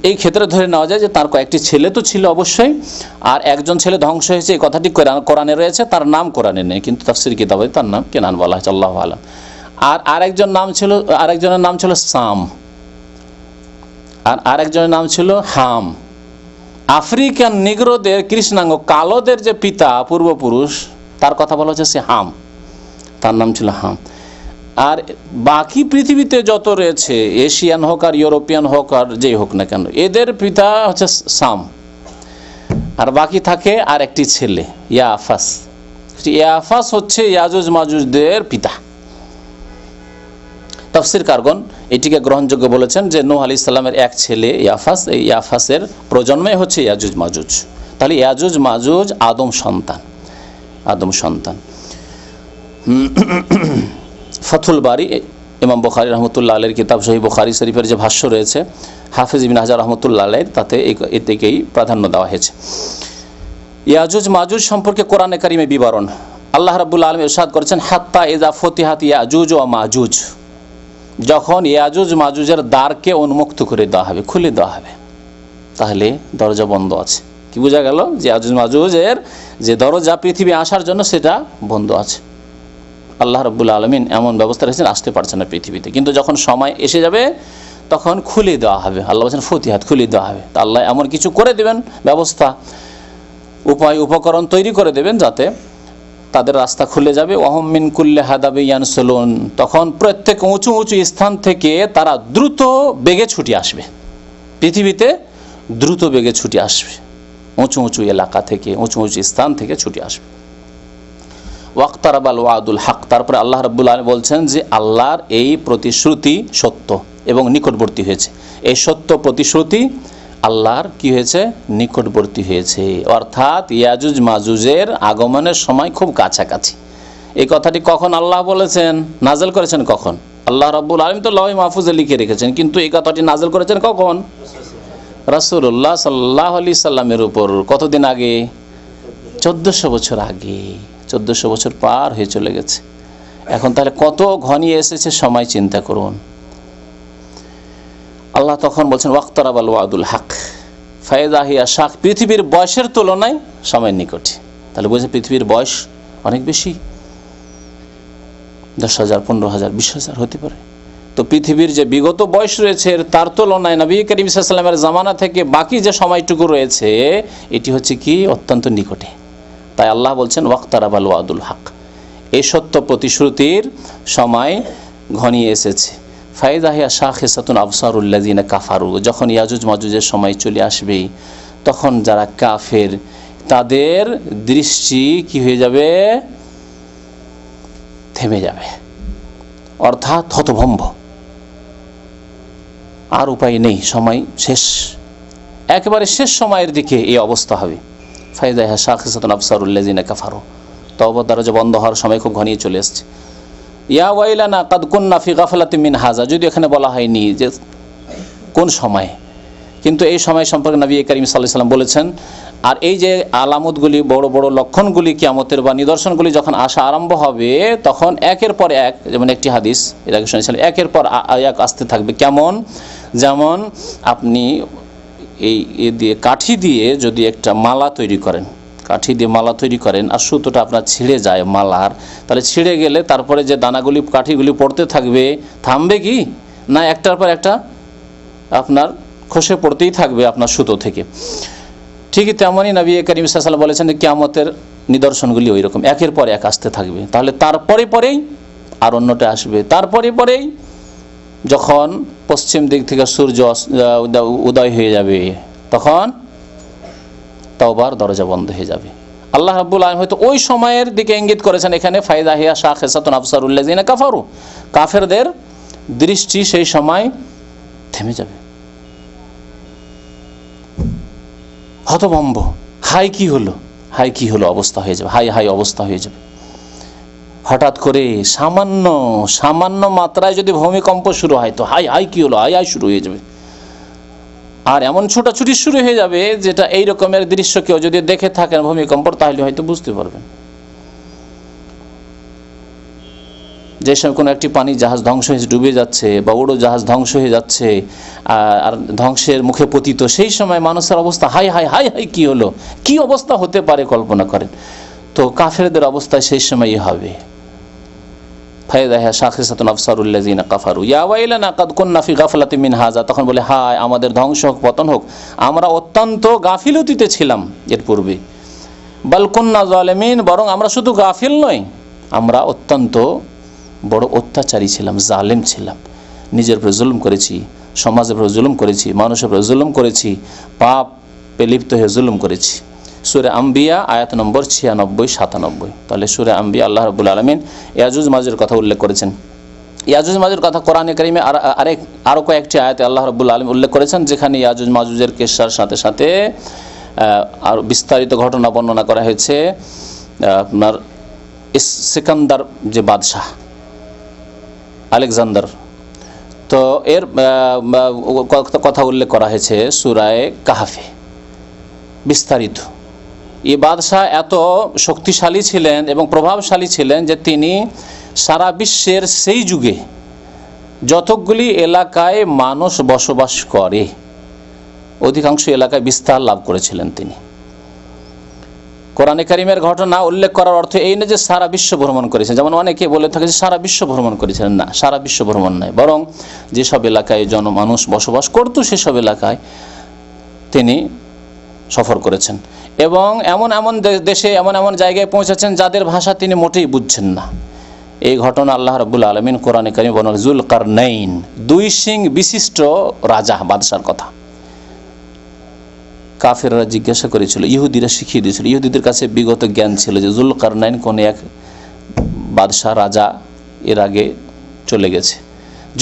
এই ক্ষেত্রে ধরে নেওয়া যায় যে তার কয়েকটি ছেলে তো ছিল অবশ্যই, আর একজন ছেলে ধ্বংস হয়েছে এই কথাটি কোরআনে রয়েছে, তার নাম কোরআনে নেই, কিন্তু তাফসীর কিতাবে তার নাম কেনান বলা হয়েছে, আল্লাহু আলাম। আর আরেকজনের নাম ছিল সাম, আর আরেকজনের নাম ছিল হাম। আফ্রিকান নিগ্রোদের, কৃষ্ণাঙ্গ কালোদের যে পিতা পূর্বপুরুষ, তার কথা বলা হচ্ছে সে হাম, তার নাম ছিল হাম। আর বাকি পৃথিবীতে যত রয়েছে, এশিয়ান হোক আর ইউরোপিয়ান হোক আর যেই হোক না কেন, এদের পিতা হচ্ছে সাম, আর বাকি থাকে আর একটি ছেলে ইয়াফাস। ইয়াফাস হচ্ছে ইয়াজুজ মাজুজদের পিতা। তাফসীর কারগণ এটিকে গ্রহণযোগ্য বলেছেন যে নূহ আলাইহিস সালামের এক ছেলে ইয়াফাস, এই ইয়াফাসের প্রজন্মই হচ্ছে ইয়াজুজ মাজুজ। তাহলে ইয়াজুজ মাজুজ আদম সন্তান। ফাথুল বারি, ইমাম বুখারী রহমতুল্লাহ আলাইহির কিতাব সহিহ বুখারী শরীফের যে ভাষ্য রয়েছে হাফেজ ইবনে হাজার রহমতুল্লাহ আলাইহির, তাতে এদিকেই প্রাধান্য দেওয়া হয়েছে। ইয়াজুজ মাজুজ সম্পর্কে কোরআনে কারিমে বিবরণ আল্লাহ রাব্বুল আলামিন ইরশাদ করেছেন, হাত্তা ইযা ফুতিহাত ইয়াজুজ ওয়া মাজুজ, যখন ইয়াজুজ মাজুজের দ্বারকে উন্মুক্ত করে দেওয়া হবে, খুলে দেওয়া হবে, তাহলে দরজা বন্ধ আছে। কি বোঝা গেল? যে ইয়াজুজ মাজুজের যে দরজা পৃথিবী আসার জন্য সেটা বন্ধ আছে। আল্লাহ রাব্বুল আলামিন এমন ব্যবস্থা রেখেছেন, আসতে পারছে না পৃথিবীতে, কিন্তু যখন সময় এসে যাবে তখন খুলে দেওয়া হবে। আল্লাহ বলছেন ফুতিহাত, খুলে দেওয়া হবে। তা আল্লাহ এমন কিছু করে দেবেন, ব্যবস্থা উপকরণ তৈরি করে দেবেন যাতে তাদের রাস্তা খুলে যাবে। ওয়াহুম মিন কুল্লি হাদাবি ইয়ানসুলুন, তখন প্রত্যেক উঁচু উঁচু স্থান থেকে তারা দ্রুত বেগে ছুটে আসবে, পৃথিবীতে দ্রুত বেগে ছুটে আসবে, উঁচু উঁচু এলাকা থেকে, উঁচু উঁচু স্থান থেকে ছুটে আসবে। ওয়াক্তারাবাল ওয়াদুল হক, তারপরে আল্লাহ রাব্বুল আলামিন বলছেন যে আল্লাহর এই প্রতিশ্রুতি সত্য এবং নিকটবর্তী হয়েছে। এই সত্য প্রতিশ্রুতি আল্লাহর কি হয়েছে? নিকটবর্তী হয়েছে, অর্থাৎ ইয়াজুজ মাজুজের আগমনের সময় খুব কাছাকাছি। এই কথাটি কখন আল্লাহ বলেছেন, নাজেল করেছেন কখন? আল্লাহ রাব্বুল আলামিন তো লওহে মাহফুজে লিখে রেখেছেন, কিন্তু এই কথাটি নাজেল করেছেন কখন? রাসূলুল্লাহ সাল্লাল্লাহু আলাইহি সাল্লামের উপর। কতদিন আগে? 1400 বছর আগে। 1400 বছর পার হয়ে চলে গেছে। এখন তাহলে কত ঘনিয়ে এসেছে সময়, চিন্তা করুন। আল্লাহ তখন বলছেন ওয়াক্তারাবাল ওয়াদুল হক ফাইযা হিয়া শাক, পৃথিবীর বয়সের তুলনায় সময় নিকটে। তাহলে বুঝে পৃথিবীর বয়স অনেক বেশি, 10,000, 15,000, 20,000 হতে পারে। তো পৃথিবীর যে বিগত বয়স রয়েছে তার তুলনায় নবী করিম সাল্লাল্লাহু আলাইহি ওয়াসাল্লামের জামানা থেকে বাকি যে সময়টুকু রয়েছে এটি হচ্ছে কি অত্যন্ত নিকটে। তাই আল্লাহ বলছেন ওয়াক্তারাবাল ওয়াদুল হক, এই সত্য প্রতিশ্রুতির সময় ঘনিয়ে এসেছে। ফাইযা হিয়া শাখিসাতুন আবসারুল্লাযিনা কাফারু, যখন ইয়াজুজ মাজুজের সময় চলে আসবে তখন যারা কাফের তাদের দৃষ্টি কি হয়ে যাবে? থেমে যাবে, অর্থাৎ হতভম্ব, আর উপায় নেই, সময় শেষ, একেবারে শেষ সময়ের দিকে এই অবস্থা হবে। ফাইযা হিয়া শাখিসাতুন আবসারুল্লাযিনা কাফারু, তওবার দরজা বন্ধ হওয়ার সময় খুব ঘনিয়ে চলে এসেছে। ইয়া ওয়াইলানা কাদ কুন্না ফি গাফলাতিন মিন হাযা, যদি এখানে বলা হয়নি যে কোন সময়, কিন্তু এই সময় সম্পর্কে নবী করিম সাল্লাল্লাহু আলাইহি ওয়াসাল্লাম বলেছেন। আর এই যে আলামতগুলি, বড় বড় লক্ষণগুলি, কিয়ামতের বা নিদর্শনগুলি যখন আসা আরম্ভ হবে তখন একের পর এক, যেমন একটি হাদিস এর আগে শুনেছিলেন, একের পর এক আসতে থাকবে। কেমন? যেমন আপনি এই দিয়ে কাঠি দিয়ে যদি একটা মালা তৈরি করেন, কাঠি দিয়ে মালা তৈরি করেন আর সুতোটা আপনার ছিঁড়ে যায় মালার, তাহলে ছিঁড়ে গেলে তারপরে যে দানাগুলি, কাঠিগুলি পড়তে থাকবে, থামবে কি না? একটার পর একটা আপনার খসে পড়তেই থাকবে আপনার সুতো থেকে। ঠিকই তেমনই নবী করিম সাল্লাল্লাহু আলাইহি ওয়াসাল্লাম বলেছেন কিয়ামতের নিদর্শনগুলি ওই রকম একের পর এক আসতে থাকবে। তাহলে তারপরে পরেই আর অন্যটা আসবে, তারপরে পরেই যখন পশ্চিম দিক থেকে সূর্য উদয় হয়ে যাবে তখন তওবার দরজা বন্ধ হয়ে যাবে। আল্লাহ রাব্বুল আলামিন হয়তো ওই সময়ের দিকে ইঙ্গিত করেছেন এখানে, ফাইযা হিয়া শাখিসাতুন আবসারুল্লাযিনা কাফারু, কাফেরদের দৃষ্টি সেই সময় থেমে যাবে, হতভম্ব, হাই কি হলো, হাই কি হলো অবস্থা হয়ে যাবে, হাই হাই অবস্থা হয়ে যাবে। হঠাৎ করে সামান্য মাত্রায় যদি ভূমিকম্প শুরু হয় তো হাই হাই কি হলো, হাই হাই শুরু হয়ে যাবে। আর এমন ছোটাছুটি শুরু হয়ে যাবে যেটা এই রকমের দৃশ্য কেউ যদি দেখে থাকেন ভূমিকম্প, তাহলে হয়তো বুঝতে পারবেন। যে সময় কোনো একটি পানি জাহাজ ধ্বংস হয়ে ডুবে যাচ্ছে বা উড়োজাহাজ ধ্বংস হয়ে যাচ্ছে আর ধ্বংসের মুখে পতিত, সেই সময় মানুষের অবস্থা হাই হাই হাই হাই কি হলো, কি অবস্থা হতে পারে কল্পনা করেন। তো কাফেরদের অবস্থা সেই সময়ই হবে। ফাইযা হিয়া শাখিসাতুন আবসারুল্লাযিনা কাফারু ইয়া ওয়াইলানা কাদ কুন্না ফি গাফলাতিন মিন হাযা, তখন বলে হায় আমাদের ধ্বংস হোক, পতন হোক, আমরা অত্যন্ত গাফিলতিতে ছিলাম এর পূর্বে। বাল কুন্না যালিমিন, বরং আমরা শুধু গাফিল নই, আমরা অত্যন্ত বড় অত্যাচারী ছিলাম, জালেম ছিলাম, নিজের উপরে জুলুম করেছি, সমাজের উপরে জুলুম করেছি, মানুষের উপরে জুলুম করেছি, পাপে লিপ্ত হয়ে জুলুম করেছি। সূরা আম্বিয়া আয়াত নম্বর 96-97। তাহলে সূরা আম্বিয়া আল্লাহ রাব্বুল আলামিন ইয়াজুজ মাজুজের কথা উল্লেখ করেছেন। ইয়াজুজ মাজুজের কথা কোরআনে কারিমে আরও কয়েকটি আয়াতে আল্লাহ রাব্বুল আলামিন উল্লেখ করেছেন, যেখানে ইয়াজুজ মাজুজের কেসার সাথে সাথে আর বিস্তারিত ঘটনা বর্ণনা করা হয়েছে। আপনার সিকান্দার যে বাদশাহ আলেকজান্ডার, তো এর কথা উল্লেখ করা হয়েছে সূরায়ে কাহফে বিস্তারিত। এই বাদশাহ এত শক্তিশালী ছিলেন এবং প্রভাবশালী ছিলেন যে তিনি সারা বিশ্বের সেই যুগে যতগুলি এলাকায় মানুষ বসবাস করে অধিকাংশ এলাকায় বিস্তার লাভ করেছিলেন তিনি। কোরআনে কারিমের ঘটনা উল্লেখ করার অর্থ এই না যে সারা বিশ্ব ভ্রমণ করেছেন, যেমন অনেকে বলে থাকে যে সারা বিশ্ব ভ্রমণ করেছিলেন। না, সারা বিশ্ব ভ্রমণ নয়, বরং যেসব এলাকায় জনমানুষ বসবাস করত সেসব এলাকায় তিনি সফর করেছেন এবং এমন এমন দেশে এমন এমন জায়গায় পৌঁছেছেন যাদের ভাষা তিনি মোটেই বুঝছেন না। এই ঘটনা আল্লাহ রাব্বুল আলামিন কোরআনে কারিমে বর্ণনা করেছেন। যুলকারনাইন, দুই সিং বিশিষ্ট রাজা বাদশার কথা। কাফেররা জিজ্ঞাসা করেছিল, ইহুদিরা শিখিয়ে দিয়েছিল, ইহুদিদের কাছে বিগত জ্ঞান ছিল যে যুলকারনাইন কোন এক বাদশাহ রাজা এর আগে চলে গেছে।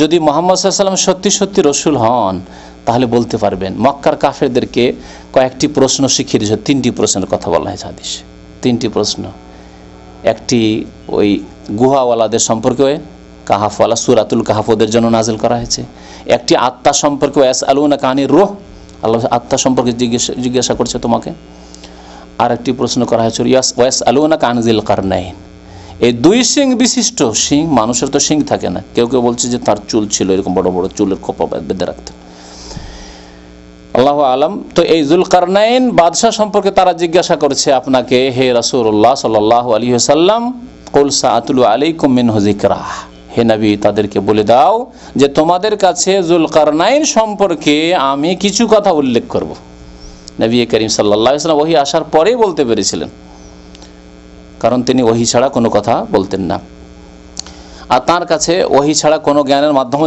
যদি মুহাম্মদ সাল্লাল্লাহু আলাইহি ওয়াসাল্লাম সত্যি সত্যি রসুল হন তাহলে বলতে পারবেন। মক্কার কাফেরদেরকে কয়েকটি প্রশ্ন শিখিয়ে দিয়েছে, 3টি প্রশ্নের কথা বলা হয়েছে হাদিসে। 3টি প্রশ্ন, একটি ওই গুহাওয়ালাদের সম্পর্কে কাহাফওয়ালা সূরাতুল কাহাফ ওদের জন্য নাজিল করা হয়েছে। একটি আত্মা সম্পর্কে ইয়াসআলুনাকা আনির রূহ, আল্লাহ আত্মা সম্পর্কে জিজ্ঞাসা করছে তোমাকে। আর একটি প্রশ্ন করা হয়েছে ইয়াসআলুনাকা আন যিল কারনাইন। এই দুই সিং বিশিষ্ট সিং, মানুষের তো সিং থাকে না, কেউ কেউ বলছে যে তার চুল ছিল, এরকম বড় বড় চুলের খোপা বেঁধে রাখতেন, আল্লাহু আলাম। তো এই যুলকারনাইন বাদশাহ সম্পর্কে তারা জিজ্ঞাসা করছে আপনাকে, হে রাসূলুল্লাহ সাল্লাল্লাহু আলাইহি ওয়াসাল্লাম, কুল সাআতুলু আলাইকুম মিনহু যিকরা, হে নবী তাদেরকে বলে দাও যে তোমাদের কাছে যুলকারনাইন সম্পর্কে আমি কিছু কথা উল্লেখ করব। নবী করিম সাল্লাল্লাহু আলাইহি ওয়াসাল্লাম ওহী আসার পরেই বলতে পেরেছিলেন, কারণ তিনি ওহী ছাড়া কোনো কথা বলতেন না, আর তার কাছে ওহী ছাড়া কোনো জ্ঞানের মাধ্যম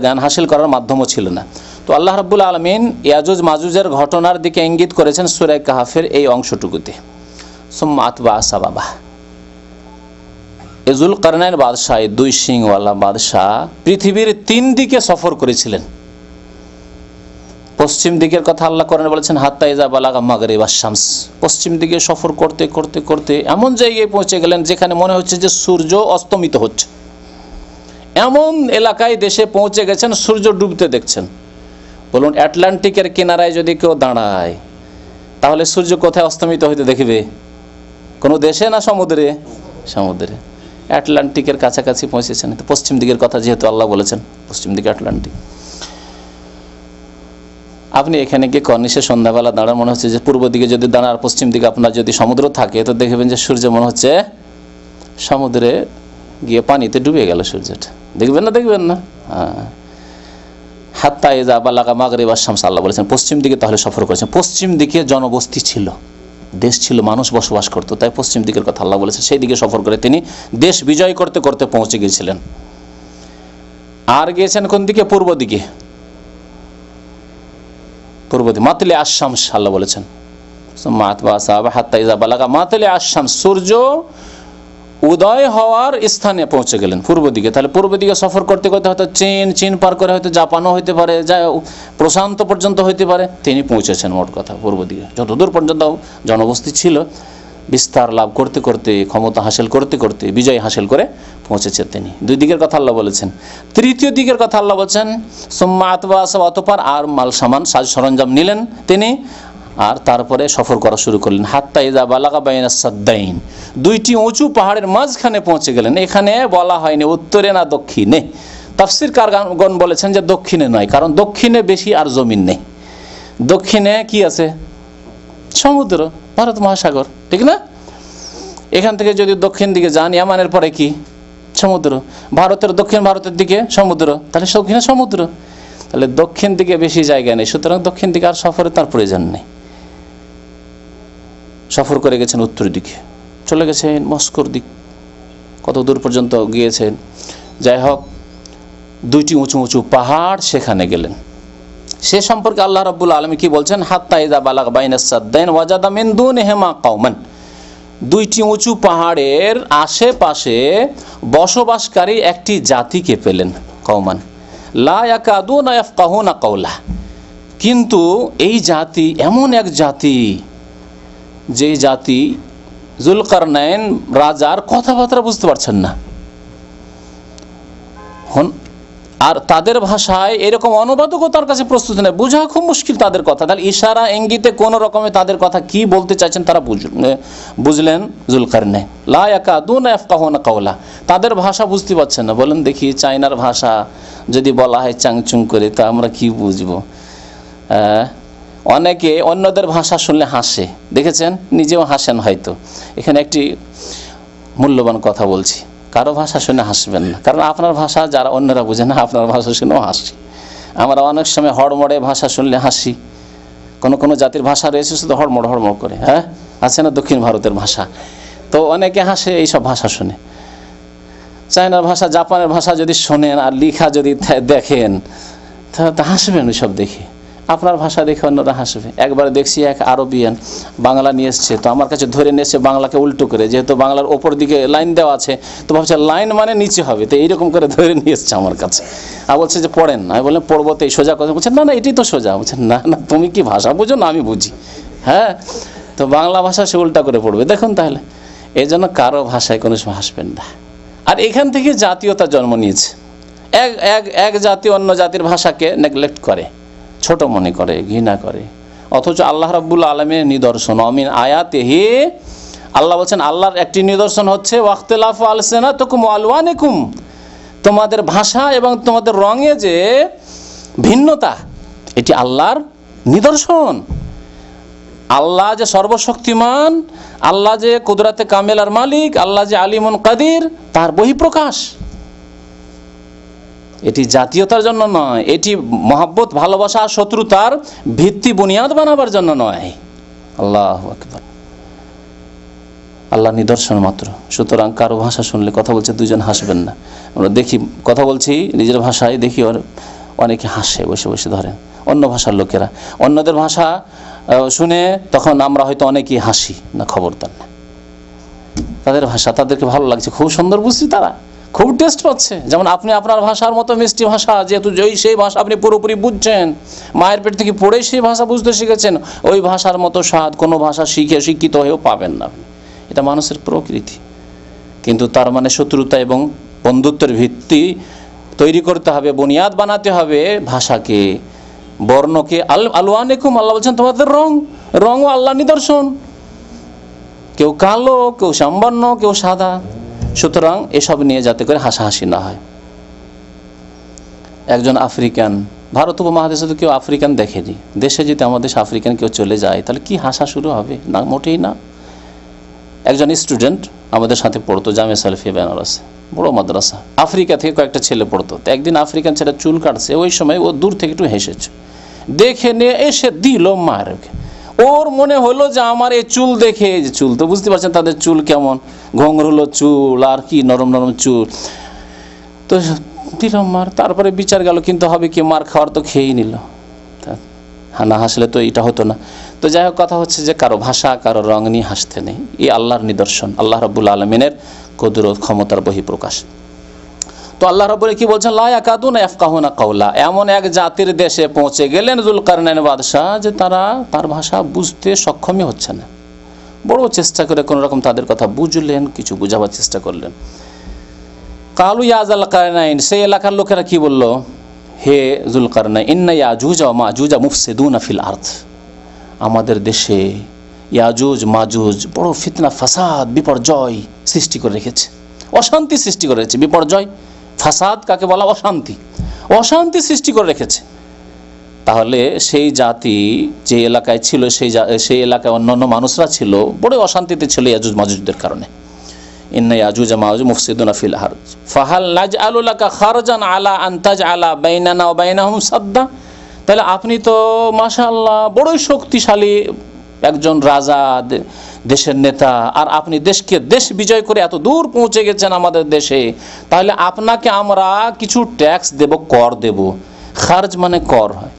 জ্ঞান হাসিল করার মাধ্যমও ছিল না। তো আল্লাহ রাব্বুল আলামিন ইয়াজুজ মাজুজের ঘটনার দিকে ইঙ্গিত করেছেন সূরা কাহফের এই অংশটুকুতে। সুম্মা আতবা সাবাবা, যুলকারনাইন বাদশাহ, দুই সিংওয়ালা বাদশাহ পৃথিবীর 3 দিকে সফর করেছিলেন। পশ্চিম দিকের কথা আল্লাহ কোরআনে বলেছেন হাত্তা ইজা বালাগা মাগরিবাশ শামস, পশ্চিম দিকে সফর করতে করতে করতে এমন জায়গায় পৌঁছে গেলেন যেখানে মনে হচ্ছে যে সূর্য অস্তমিত হচ্ছে। এমন এলাকায় দেশে পৌঁছে গেছেন সূর্য ডুবতে দেখছেন। বলুন, আটলান্টিকের কিনারায় যদি কেউ দাঁড়ায় তাহলে সূর্য কোথায় অস্তমিত হইতে দেখবে? কোনো দেশে না সমুদ্রে? সমুদ্রে। আটলান্টিকের কাছাকাছি পৌঁছেছেন। তো পশ্চিম দিকের কথা যেহেতু আল্লাহ বলেছেন, পশ্চিম দিকে আটলান্টিক। আপনি এখানে গিয়ে কর্নিশে সন্ধ্যাবেলা দাঁড়ান, মনে হচ্ছে যে পূর্ব দিকে যদি দাঁড়ান আর পশ্চিম দিকে আপনার যদি সমুদ্র থাকে তো দেখবেন যে সূর্য মনে হচ্ছে সমুদ্রে গিয়ে পানিতে ডুবে গেল সূর্যটা। দেখবেন না? দেখবেন না? হ্যাঁ। হাত্তা ইজা বালাগা মাগরিবাশ শামস, আল্লাহ বলেছেন পশ্চিম দিকে তাহলে সফর করেছেন। পশ্চিম দিকে জনবস্তি ছিল, দেশ ছিল, মানুষ বসবাস করতো, তাই পশ্চিম দিকের কথা আল্লাহ বলেছেন। সেই দিকে সফর করে তিনি দেশ বিজয় করতে করতে পৌঁছে গিয়েছিলেন। আর গিয়েছেন কোন দিকে? পূর্ব দিকে। পূর্ব দিকে মাতলে আশ-শামস আল্লাহ বলেছেন। হাত্তা ইজা বালাগা মাতলে আশ-শামস, সূর্য উদয় হওয়ার স্থানে পৌঁছে গেলেন পূর্ব দিকে। তাহলে পূর্ব দিকে সফর করতে করতে হয়তো চীন পার করে হয়তো জাপানও হইতে পারে, প্রশান্ত পর্যন্ত হইতে পারে, তিনি পৌঁছেছেন মোট কথা পূর্ব দিকে। যতদূর পর্যন্ত জনবস্তি ছিল, বিস্তার লাভ করতে করতে, ক্ষমতা হাসিল করতে করতে, বিজয় হাসিল করে পৌঁছেছেন তিনি। 2 দিকের কথা আল্লাহ বলেছেন। তৃতীয় দিকের কথা আল্লাহ বলছেন সুম্মা আতবা সাবা, অতঃপর আর মাল সামান সাজ সরঞ্জাম নিলেন তিনি, আর তারপরে সফর করা শুরু করলেন। হাত্তা ইজা বালাগা বাইনাস সাদ্দাইন, 2টি উঁচু পাহাড়ের মাঝখানে পৌঁছে গেলেন। এখানে বলা হয়নি উত্তরে না দক্ষিণে, তাফসীরকারগণ বলেছেন যে দক্ষিণে নয়, কারণ দক্ষিণে বেশি আর জমিন নেই। দক্ষিণে কি আছে? সমুদ্র, ভারত মহাসাগর, ঠিক না? এখান থেকে যদি দক্ষিণ দিকে যান, ইয়ামানের পরে কি? সমুদ্র। ভারতের দক্ষিণ ভারতের দিকে সমুদ্র, তাহলে দক্ষিণে সমুদ্র। তাহলে দক্ষিণ দিকে বেশি জায়গা নেই, সুতরাং দক্ষিণ দিকে আর সফরে তার প্রয়োজন নেই। সফর করে গেছেন উত্তর দিকে, চলে গেছেন মস্কোর দিক, কত দূর পর্যন্ত গিয়েছেন। যাই হোক, দুইটি উঁচু উঁচু পাহাড় সেখানে গেলেন। সে সম্পর্কে আল্লাহ রাব্বুল আলামিন কি বলছেন, হাত্তা ইযা বালাগ বাইনাস সাদ্দাইন ওয়াজাদা মিন দুনিহিমা কওমান। দুইটি উঁচু পাহাড়ের আশেপাশে বসবাসকারী একটি জাতিকে পেলেন, কওমান লা ইয়াকাদুনা ইয়াফকাহুনা কাওলা। কিন্তু এই জাতি এমন এক জাতি, যে জাতি যুলকারনাইন রাজার কথাবার্তা বুঝতে পারছেন না, আর তাদের ভাষায় এরকম অনুবাদকও তার কাছে প্রস্তুত নেই, বোঝা খুব মুশকিল তাদের কথা। তাহলে ইশারা ইঙ্গিতে কোন রকমে তাদের কথা কি বলতে চাইছেন তারা বুঝলেন যুলকারনাইন। লা ইয়াকাদুনা ইয়াফকাহুনা কাওলা, তাদের ভাষা বুঝতে পারছেন না। বলেন দেখি, চায়নার ভাষা যদি বলা হয় চাংচুং করে, তা আমরা কি বুঝবো? অনেকে অন্যদের ভাষা শুনলে হাসে, দেখেছেন, নিজেও হাসেন হয়তো। এখানে একটি মূল্যবান কথা বলছি, কারো ভাষা শুনে হাসবেন না, কারণ আপনার ভাষা যারা অন্যরা বুঝে না, আপনার ভাষা শুনেও হাসি। আমরা অনেক সময় হড়মড়ে ভাষা শুনলে হাসি। কোনো কোনো জাতির ভাষা রয়েছে শুধু হড়মড় হড়মড় করে, হ্যাঁ, আছে না দক্ষিণ ভারতের ভাষা, তো অনেকে হাসে এইসব ভাষা শুনে। চায়নার ভাষা, জাপানের ভাষা যদি শোনেন আর লিখা যদি দেখেন, তা হাসবেন ওইসব দেখে। আপনার ভাষা দেখে অন্যরা হাসবে। একবার দেখছি এক আরবিয়ান বাংলা নিয়ে এসছে, তো আমার কাছে ধরে নিয়ে এসছে বাংলাকে উল্টো করে, যেহেতু বাংলার ওপর দিকে লাইন দেওয়া আছে, তো ভাবছে লাইন মানে নিচে হবে, তো এইরকম করে ধরে নিয়ে এসছে আমার কাছে। আর বলছে যে পড়েন। আমি বললাম পড়বো, তো এই সোজা কথা। বলছে না না, এটাই তো সোজা। বলছে না না, তুমি কি ভাষা বুঝো না আমি বুঝি, হ্যাঁ, তো বাংলা ভাষা সে উল্টা করে পড়বে। দেখুন, তাহলে এই জন্য কারো ভাষায় কোনো সময় হাসবেন না। আর এখান থেকে জাতীয়তা জন্ম নিয়েছে। এক জাতি অন্য জাতির ভাষাকে নেগলেক্ট করে, ছোট মনে করে, ঘৃণা করে। অথচ আল্লাহ রাব্বুল আলামিনের নিদর্শন, আমিন আয়াতিহি, আল্লাহ বলছেন আল্লাহর একটি নিদর্শন হচ্ছে ওয়াখতিলাফু আলসিনাতিকুম ওয়া আলওয়ানিকুম, তোমাদের ভাষা এবং তোমাদের রঙে যে ভিন্নতা, এটি আল্লাহর নিদর্শন। আল্লাহ যে সর্বশক্তিমান, আল্লাহ যে কুদরতে কামেলার মালিক, আল্লাহ যে আলিমুন কাদির, তার বহিঃপ্রকাশ। এটি জাতীয়তার জন্য নয়, এটি মহব্বত, ভালোবাসা, শত্রুতার ভিত্তি বুনিয়াদ বানাবার জন্য নয়। আল্লাহু আকবার, আল্লাহ নিদর্শন মাত্র। সুতরাং কারো ভাষা শুনলে, কথা বলছে দুজন হাসবেন না। আমরা দেখি, কথা বলছি নিজের ভাষায়, দেখি অনেকে হাসে বসে বসে, ধরেন অন্য ভাষার লোকেরা অন্যদের ভাষা শুনে, তখন আমরা হয়তো অনেকেই হাসি না, খবরদার না। তাদের ভাষা তাদেরকে ভালো লাগছে, খুব সুন্দর বুঝছি, তারা খুব টেস্ট পাচ্ছে। যেমন আপনি আপনার ভাষার মতো মিষ্টি ভাষা, যেহেতু সেই ভাষা আপনি পুরোপুরি বুঝছেন, মায়ের পেট থেকে পড়েই সেই ভাষা বুঝতে শিখেছেন, ওই ভাষার মতো স্বাদ কোনো ভাষা শিক্ষিত হয়েও পাবেন না। এটা মানুষের প্রকৃতি। কিন্তু তার মানে শত্রুতা এবং বন্ধুত্বের ভিত্তি তৈরি করতে হবে, বুনিয়াদ বানাতে হবে ভাষাকে, বর্ণকে। আলওয়ানিকুম, আল্লাহ বলছেন তোমাদের রঙও আল্লাহ নিদর্শন। কেউ কালো, কেউ শ্যামবর্ণ, কেউ সাদা। সুতরাং এসব নিয়ে যাতে করে হাসাহাসি না হয়। একজন আফ্রিকান, ভারত উপমহাদেশে তো কেউ আফ্রিকান দেখেনি, দেশে যদি আমাদের দেশে আফ্রিকান কেউ চলে যায়, তাহলে কি হাসা শুরু হবে? না, মোটেই না। একজন স্টুডেন্ট আমাদের সাথে পড়তো, জামিয়া সালেফিয়া বেনারসে, বড় মাদ্রাসা। আফ্রিকা থেকে কয়েকটা ছেলে পড়তো। তো একদিন আফ্রিকান ছেলে চুল কাটছে, ওই সময় ও দূর থেকে একটু হেসেছে, দেখে নিয়ে এসে দিল মার। ওর মনে হলো যে আমার এই চুল দেখে, চুল তো বুঝতে পারছেন তাদের চুল কেমন, ঘোংরুলো চুল আর কি নরম নরম চুল, তো দিল মার। তারপরে বিচার গেল, কিন্তু হবে কি, মার খাওয়ার তো খেয়েই নিল, না হাসলে তো এটা হতো না। তো যাই হোক, কথা হচ্ছে যে কারো ভাষা, কারো রং নিয়ে হাসতে নেই। এই আল্লাহর নিদর্শন, আল্লাহ রাব্বুল আলামিনের কুদরত, ক্ষমতার বহিঃপ্রকাশ। তো আল্লাহ রাব্বুল কি বলছেন, লা ইয়াকাদুনা ইয়াফকাহুনা কাওলা, এমন এক জাতির দেশে পৌঁছে গেলেন যুলকারনাইন বাদশাহ, যে তার ভাষা বুঝতে সক্ষমই হচ্ছে না। বড় চেষ্টা করে কোন রকম তাদের কথা বুঝলেন, কিছু বুঝাবার চেষ্টা করলেন। কালু ইয়া যুলকারনাইন, সেই এলাকার লোকেরা কি বলল, হে যুলকারনাইন, ইন্না ইয়াজুজ ওয়া মাজুজ মুফসিদুনা ফিল আরদ, আমাদের দেশে ইয়াজুজ মাজুজ বড় ফিতনা, ফাসাদ, বিপর্যয় সৃষ্টি করে রেখেছে, অশান্তি সৃষ্টি করে রেখেছে। বিপর্যয়, ফাসাদ কাকে বলা? অশান্তি সৃষ্টি করে রেখেছে। তাহলে সেই জাতি যে এলাকায় ছিল, সেই এলাকায় অন্যান্য মানুষরা ছিল, বড় অশান্তিতে ছিল ইয়াজুজ মাজুজদের কারণে। ইন্না ইয়াজুজ মাজুজ মুফসিদুনা ফিল আরদ ফাহাল নাজআলু লাকা খারজান আলা আন তাজআলা বাইনানা ওয়া বাইনাহুম সাদ্দা, তাহলে আপনি তো মাশাআল্লাহ বড়ই শক্তিশালী একজন রাজা, দেশের নেতা, আর আপনি দেশকে দেশ বিজয় করে এত দূর পৌঁছে গেছেন আমাদের দেশে, তাহলে আপনাকে আমরা কিছু ট্যাক্স দেব, কর দেব। খার্জ মানে কর হয়,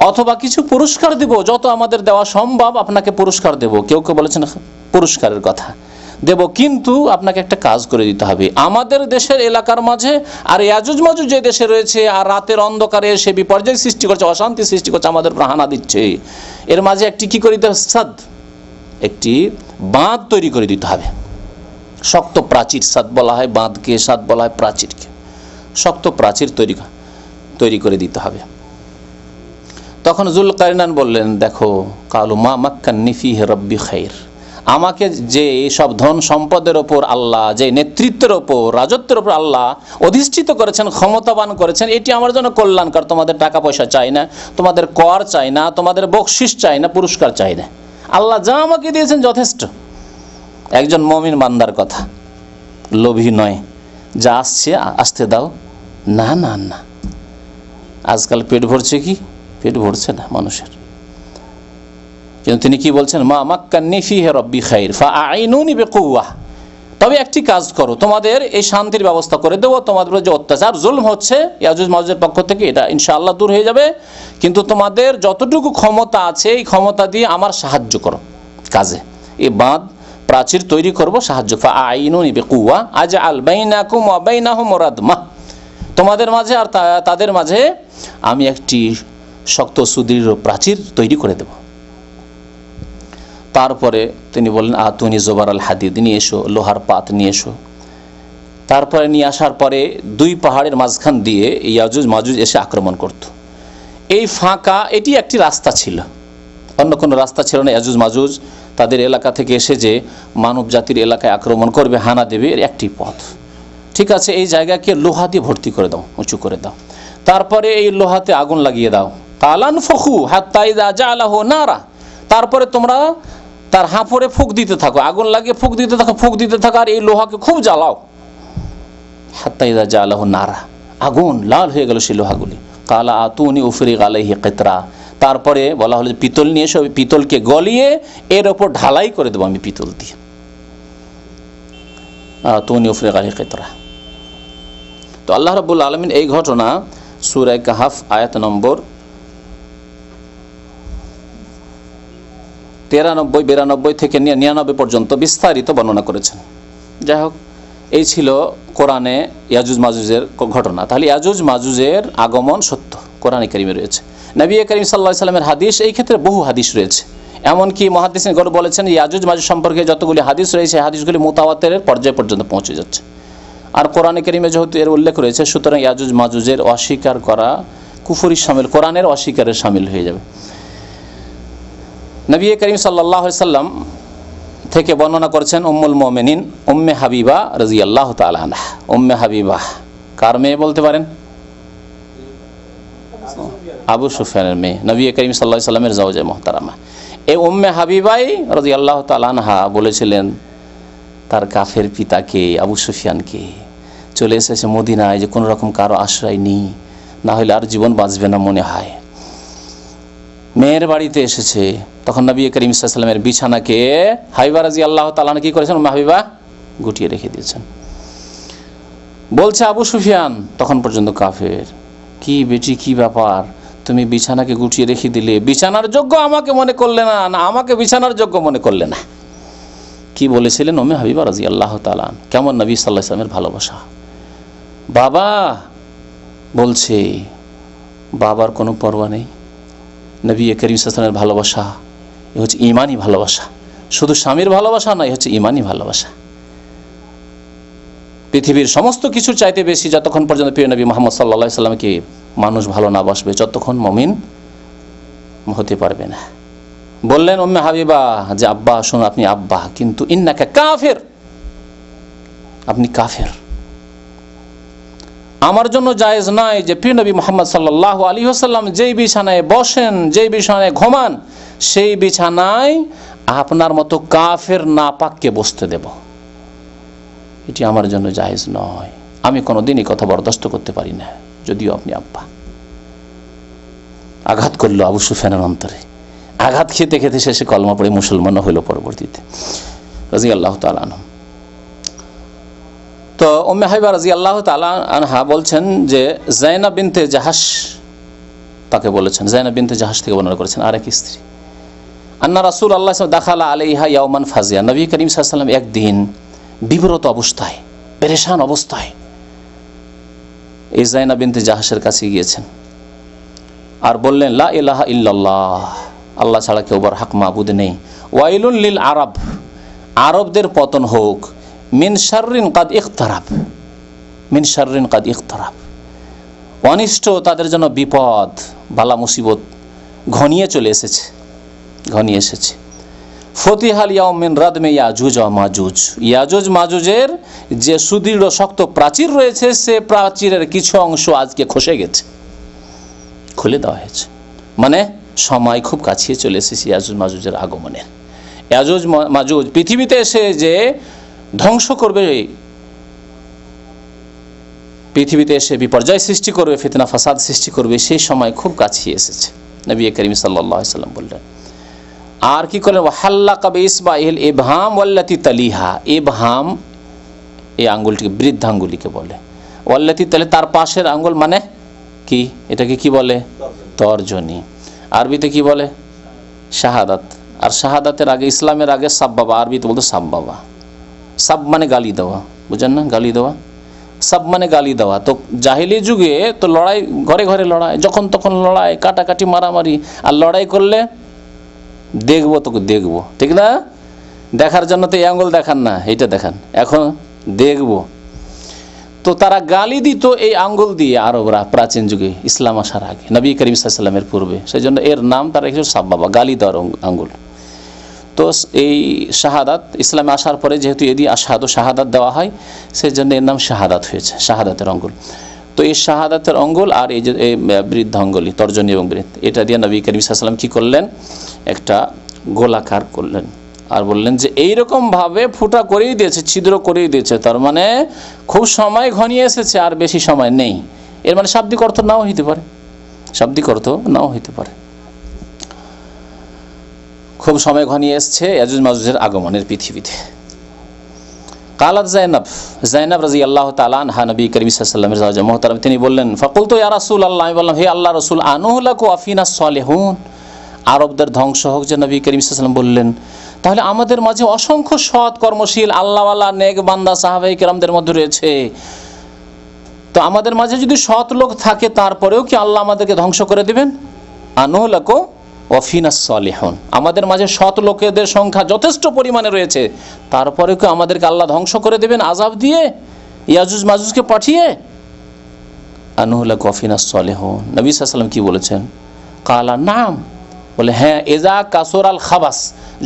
অথবা কিছু পুরস্কার দেব, যত আমাদের দেওয়া সম্ভব আপনাকে পুরস্কার দেব। কেউ কেউ বলেছেন পুরস্কারের কথা দেব, কিন্তু আপনাকে একটা কাজ করে দিতে হবে আমাদের দেশের এলাকার মাঝে, আর ইয়াজুজ মাজুজ যে দেশে রয়েছে আর রাতের অন্ধকারে সে বিপর্যয় সৃষ্টি করছে, অশান্তি সৃষ্টি করছে, আমাদের প্রাণা দিচ্ছে, এর মাঝে একটি কি করে দিতে হবে, সাদ, একটি বাঁধ তৈরি করে দিতে হবে। শক্ত প্রাচীর, সাদ বলা হয় বাঁধকে, সাদ বলা হয় প্রাচীরকে। শক্ত প্রাচীর তৈরি করে দিতে হবে। তখন যুলকারনাইন বললেন, দেখো, কালু মা মাক্কান্নি ফিহি রব্বি খাইর, আমাকে যে সব ধন সম্পদের ওপর আল্লাহ, যে নেতৃত্বের ওপর, রাজত্বের ওপর আল্লাহ অধিষ্ঠিত করেছেন, ক্ষমতাবান করেছেন, এটি আমার জন্য কল্যাণকর। তোমাদের টাকা পয়সা চাই না, তোমাদের কর চাই না, তোমাদের বকশিস চাই না, পুরস্কার চাই না, আল্লাহ যা আমাকে দিয়েছেন যথেষ্ট। একজন মুমিন বান্দার কথা, লোভী নয়, যা আসছে আসতে দাও। না না না, আজকাল পেট ভরছে কি? পেট ভরছে না মানুষের। কিন্তু তিনি কি বলছেন, মা মাক্কান্নি ফিহি রব্বি খাইর ফাআইনুনি বিকুওয়াহ, তবে একটি কাজ করো, তোমাদের এই শান্তির ব্যবস্থা করে দেবো, তোমাদের যে অত্যাচার জুলম হচ্ছে ইয়াজুজ মাজুজের পক্ষ থেকে, এটা ইনশাআল্লাহ দূর হয়ে যাবে, কিন্তু তোমাদের যতটুকু ক্ষমতা আছে এই ক্ষমতা দিয়ে আমার সাহায্য করো কাজে, এই বাঁধ প্রাচীর তৈরি করব, সাহায্য। ফাআইনুনি বিকুওয়া আজআল বাইনাকুম ওয়া বাইনাহুম রাদমা, তোমাদের মাঝে আর তাদের মাঝে আমি একটি শক্ত সুদৃঢ় প্রাচীর তৈরি করে দেব। তারপরে তিনি বললেন, আতুনি জোবার আল হাদিদ, নিয়ে এসো, লোহার পাত নিয়ে এসো। তারপরে নিয়ে আসার পরে দুই পাহাড়ের মাঝখান দিয়ে ইয়াজুজ মাজুজ এসে আক্রমণ করত। এই ফাঁকা, এটি একটি রাস্তা ছিল, অন্য কোনো রাস্তা ছিল না। ইয়াজুজ মাজুজ তাদের এলাকা থেকে এসে যে মানব জাতির এলাকায় আক্রমণ করবে, হানা দেবে, এর একটি পথ। ঠিক আছে, এই জায়গাকে লোহা দিয়ে ভর্তি করে দাও, উঁচু করে দাও, তারপরে এই লোহাতে আগুন লাগিয়ে দাও। কালান ফখু হাত্তা ইযা জাআলাহু নারা, তারপরে তোমরা তার হাঁফড়ে ফুঁক দিতে থাকো, আগুন লাগিয়ে ফুঁক দিতে থাকো, ফুঁক দিতে থাকো, আর এই লোহাকে খুব জ্বালাও। হাত্তা ইযা জাআলাহু নারা, আগুন লাল হয়ে গেল সেই লোহাগুলি। কালা আতুনি উফরিগ আলাইহি কিতরা, তারপরে বলা হলো পিতল নিয়ে এসো, পিতলকে গলিয়ে এর ওপর ঢালাই করে দেবো আমি পিতল দিয়ে। আতুনি উফরিগ আলাইহি কিতরা। তো আল্লাহ রাব্বুল আলামিন এই ঘটনা সূরা কাহফ আয়াত নম্বর 93, 92 থেকে 99 পর্যন্ত বিস্তারিত বর্ণনা করেছেন। যাই হোক, এই ছিল কোরআনে ইয়াজুজ মাজুজের ঘটনা। তাহলে ইয়াজুজ মাজুজের আগমন সত্য, কোরআনে কারিমে রয়েছে। নবী করিম সাল্লাল্লাহু আলাইহি সাল্লামের হাদিস, এই ক্ষেত্রে বহু হাদিস রয়েছে। এমনকি মুহাদ্দিসিনগণ বলেছেন ইয়াজুজ মাজুজ সম্পর্কে যতগুলি হাদিস রয়েছে, হাদিসগুলি মুতাওয়াতিরের পর্যায়ে পর্যন্ত পৌঁছে যাচ্ছে। আর কোরআনে কারিমে যেহেতু এর উল্লেখ রয়েছে, সুতরাং ইয়াজুজ মাজুজের অস্বীকার করা কুফরি শামিল, কোরআনের অস্বীকারের শামিল হয়ে যাবে। নবী করিম সাল্লাল্লাহু আলাইহি সাল্লাম থেকে বর্ণনা করেছেন উম্মুল মুমিনিন উম্মে হাবিবা রাদিয়াল্লাহু তাআলা আনহা। উম্মে হাবিবা কার মেয়ে বলতে পারেন? আবু সুফিয়ানের মেয়ে, নবী করিম সাল্লাল্লাহু আলাইহি সাল্লামের জাওজা মুহতারামা। এই উম্মে হাবিবাই রাদিয়াল্লাহু তাআলা আনহা বলেছিলেন তার কাফের পিতাকে, আবু সুফিয়ানকে, চলে এসেছে মদিনায়, যে কোনো রকম কারো আশ্রয় নেই, না হলে আর জীবন বাঁচবে না মনে হয়। মেয়ের বাড়িতে এসেছে, তখন নবী করিম সাল্লাল্লাহু আলাইহি সাল্লামের বিছানাকে হাবিবা রাদিয়াল্লাহু তাআলা আনহা কি করেছেন? উম্মে হাবিবা গুটিয়ে রেখে দিয়েছেন। বলছে আবু সুফিয়ান, তখন পর্যন্ত কাফের, কি বেটি, কি ব্যাপার, তুমি বিছানাকে গুটিয়ে রেখে দিলে, বিছানার যোগ্য আমাকে মনে করলে না, না আমাকে বিছানার যোগ্য মনে করলে না। কি বলেছিলেন উম্মে হাবিবা রাদিয়াল্লাহু তাআলা? কেমন নবী সাল্লাল্লাহু আলাইহি সাল্লামের ভালোবাসা। বাবা বলছে, বাবার কোনো পরোয়া নেই। নবী করিম সাল্লাল্লাহু আলাইহি সাল্লামের ভালোবাসা এ হচ্ছে ঈমানি ভালোবাসা, শুধু স্বামীর ভালোবাসা নয়, হচ্ছে ঈমানি ভালোবাসা। পৃথিবীর সমস্ত কিছু চাইতে বেশি যতক্ষণ পর্যন্ত প্রিয় নবী মুহাম্মদ সাল্লাল্লাহু আলাইহি সাল্লামকে মানুষ ভালো না বাসবে, যতক্ষণ মুমিন হতে পারবে না। বললেন উম্মে হাবিবা যে আব্বা শুনুন, আপনি আব্বা, কিন্তু ইন্নাকা কাফির, আপনি কাফের। আমার জন্য জায়েজ নয় যে প্রিয় নবী মুহাম্মদ সাল্লাল্লাহু আলাইহি ওয়াসাল্লাম যেই বিছানায় বসেন, যেই বিছানায় ঘুমান, সেই বিছানায় আপনার মতো কাফের নাপাককে বসতে দেব, এটি আমার জন্য জায়েজ নয়। আমি কোনোদিনই কথা বরদাস্ত করতে পারি না, যদিও আপনি আব্বা। আঘাত করলো আবু সুফিয়ানের অন্তরে, আঘাত খেতে খেতে শেষে কলমা পড়ে মুসলমান হইল পরবর্তীতে রাদিয়াল্লাহু তাআলা আনহু। তো উম্মে হাবিবা রাদিয়াল্লাহু তাআলা আনহা বলছেন যে যায়নাব বিনতে জাহাশ তাকে বলেছেন, যায়নাব বিনতে জাহাশ থেকে বর্ণনা করেছেন আরেক স্ত্রী, আন্না রাসূলুল্লাহ দাখালা আলাইহা ইয়াওমান ফাজিয়া, নবী করিম সাল্লাল্লাহু আলাইহি ওয়াসাল্লাম একদিন বিব্রত অবস্থায়, পেরেশান অবস্থায় এই যায়নাব বিনতে জাহাশের কাছে গিয়েছেন আর বললেন লা ইলাহা ইল্লাল্লাহ, আল্লাহ ছাড়া কেউ বড় হক মাবুদ নেই, ওয়াইলুন লিল আরব, আরবদের পতন হোক, মিন শাররিন কাদ ইখতারাব, মিন শাররিন কাদ ইখতারাব, অনিষ্ট তাদের জন্য বিপদ বালা মুসিবত ঘনিয়ে চলে এসেছে, ঘনিয়ে এসেছে। ফতিহাল ইয়াউম মিন রাদমে ইয়াজুজ ওয়া মাজুজ, ইয়াজুজ মাজুজের যে সুদৃঢ় শক্ত প্রাচীর রয়েছে সে প্রাচীরের কিছু অংশ আজকে খসে গেছে, খুলে দেওয়া হয়েছে। মানে সময় খুব কাছে চলে এসেছে ইয়াজুজ মাজুজের আগমনের। ইয়াজুজ মাজুজ পৃথিবীতে এসে যে ধ্বংস করবে, পৃথিবীতে এসে বিপর্যয় সৃষ্টি করবে, ফিতনা ফাসাদ সৃষ্টি করবে, সেই সময় খুব কাছে এসেছে। নবী করিম সাল্লাল্লাহু আলাইহি ওয়াসাল্লাম বললেন। আর কি করলেন, ওয়াহাল্লাকা বিইসবাইহিল ইবহাম ওয়াল্লাতি তালিহা, ইবহাম এই আঙ্গুলটিকে বৃদ্ধাঙ্গুলিকে বলে, ওয়াল্লাতি তালি তার পাশের আঙ্গুল মানে কি, এটাকে কি বলে, তর্জনী, আরবিতে কি বলে শাহাদাত। আর শাহাদাতের আগে, ইসলামের আগে সাব্বাবা, আরবিতে বলতো সাব্বাবা। সাব মানে গালি দেওয়া, বুঝেন না, গালি দেওয়া, সাব মানে গালি দেওয়া। তো জাহিলি যুগে তো লড়াই, ঘরে ঘরে লড়াই, যখন তখন লড়াই, কাটাকাটি, মারামারি। আর লড়াই করলে দেখবো তোকে দেখবো, ঠিক না, দেখার জন্য তো এই আঙ্গুল দেখান না, এইটা দেখান, এখন দেখবো। তো তারা গালি দিত এই আঙ্গুল দিয়ে আরবরা প্রাচীন যুগে, ইসলাম আসার আগে, নবী করিম সাল্লাল্লাহু আলাইহি ওয়াসাল্লামের পূর্বে। সেই জন্য এর নাম তারা রেখেছে সাব্বাবা, গালি দেওয়ার আঙ্গুল। তো এই শাহাদাত ইসলামে আসার পরে যেহেতু এদি আশহাদু শাহাদাত দেওয়া হয়, সেই জন্য এর নাম শাহাদাত হয়েছে, শাহাদাতের আঙ্গুল। তো এই শাহাদাতের আঙ্গুল আর এই যে বৃদ্ধ আঙ্গুলি, তর্জনী এবং বৃদ্ধ, এটা দিয়ে নবী করিম সাল্লাল্লাহু আলাইহি ওয়াসাল্লাম কী করলেন, একটা গোলাকার করলেন আর বললেন যে এইরকমভাবে ফুটা করেই দিয়েছে, ছিদ্র করেই দিয়েছে, তার মানে খুব সময় ঘনিয়ে এসেছে, আর বেশি সময় নেই। এর মানে শাব্দিক অর্থ নাও হইতে পারে, শাব্দিক অর্থ নাও হইতে পারে, খুব সময় ঘনিয়ে এসছে ইয়াজুজ মাজুজের আগমনের পৃথিবীতে। কালাত যায়নাব, যায়নাব রাদিয়াল্লাহু তাআলা আনহা নবী করিম সাল্লাল্লাহু আলাইহি ওয়াসাল্লামের জাওজা মুহতারাম, তিনি বললেন ফাকুলতু ইয়া রাসূলুল্লাহ, আমি বললাম হে আল্লাহ রাসূল, আনুহলাকু আফিনাস সালিহুন, আরবদের ধ্বংস হোক। যে নবী করিম সাল্লাল্লাহু আলাইহি ওয়াসাল্লাম বললেন তাহলে আমাদের মাঝে অসংখ্য সৎ কর্মশীল আল্লাহওয়ালা নেক বান্দা সাহাবায়ে কেরামদের মধ্যে রয়েছে, তো আমাদের মাঝে যদি সৎ লোক থাকে তারপরেও কি আল্লাহ আমাদেরকে ধ্বংস করে দিবেন? আনুহলাকু ওয়াফিনাস সালিহুন, আমাদের মাঝে সৎ লোকেদের সংখ্যা যথেষ্ট পরিমাণে রয়েছে, তারপরেও কি আমাদেরকে আল্লাহ ধ্বংস করে দেবেন আযাব দিয়ে, ইয়াজুজ মাজুজকে পাঠিয়ে? আনুহলাকু ওয়াফিনাস সালিহুন, নবী সাল্লাল্লাহু আলাইহি ওয়াসাল্লাম কি বলেছেন? কালা নাম, বলে হ্যাঁ, এজা কাসুরাল খাবাস,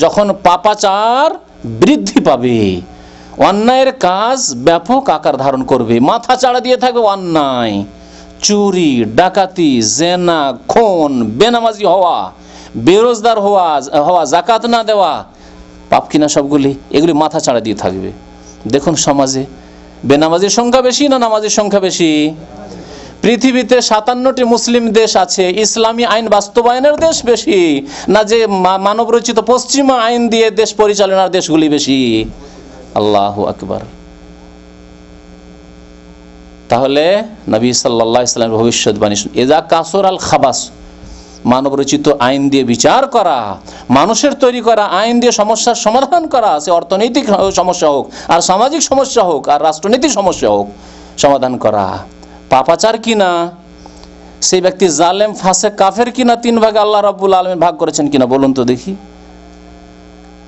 যখন পাপাচার বৃদ্ধি পাবে, অন্যায়ের কাজ ব্যাপক আকার ধারণ করবে, মাথা চাড়া দিয়ে থাকবে অন্যায়, চুরি, ডাকাতি, জেনা, খুন, বেনামাজি হওয়া, বেরোজগার হওয়া, যাকাত না দেওয়া, পাপ কিনা সবগুলি, এগুলি মাথা চাড়া দিয়ে থাকবে। দেখুন সমাজে বেনামাজির সংখ্যা বেশি না নামাজির সংখ্যা বেশি? পৃথিবীতে 57টি মুসলিম দেশ আছে, ইসলামী আইন বাস্তবায়নের দেশ বেশি না যে মানব রচিত পশ্চিমা আইন দিয়ে দেশ পরিচালনার দেশগুলি বেশি? আল্লাহু আকবার। তাহলে নবী সাল্লাল্লাহু আলাইহি ওয়াসাল্লামের ভবিষ্যৎবাণী, এজা কাসুরাল খাবাস, মানব রচিত আইন দিয়ে বিচার করা, মানুষের তৈরি করা আইন দিয়ে সমস্যার সমাধান করা, সে অর্থনৈতিক সমস্যা হোক আর সামাজিক সমস্যা হোক আর রাষ্ট্রনীতির সমস্যা হোক, সমাধান করা। পাপাচার কিনা, সেই ব্যক্তি জালেম, ফাসেক, কাফের কিনা, 3 ভাগে আল্লাহ রাব্বুল আলামিন ভাগ করেছেন কিনা বলুন তো দেখি।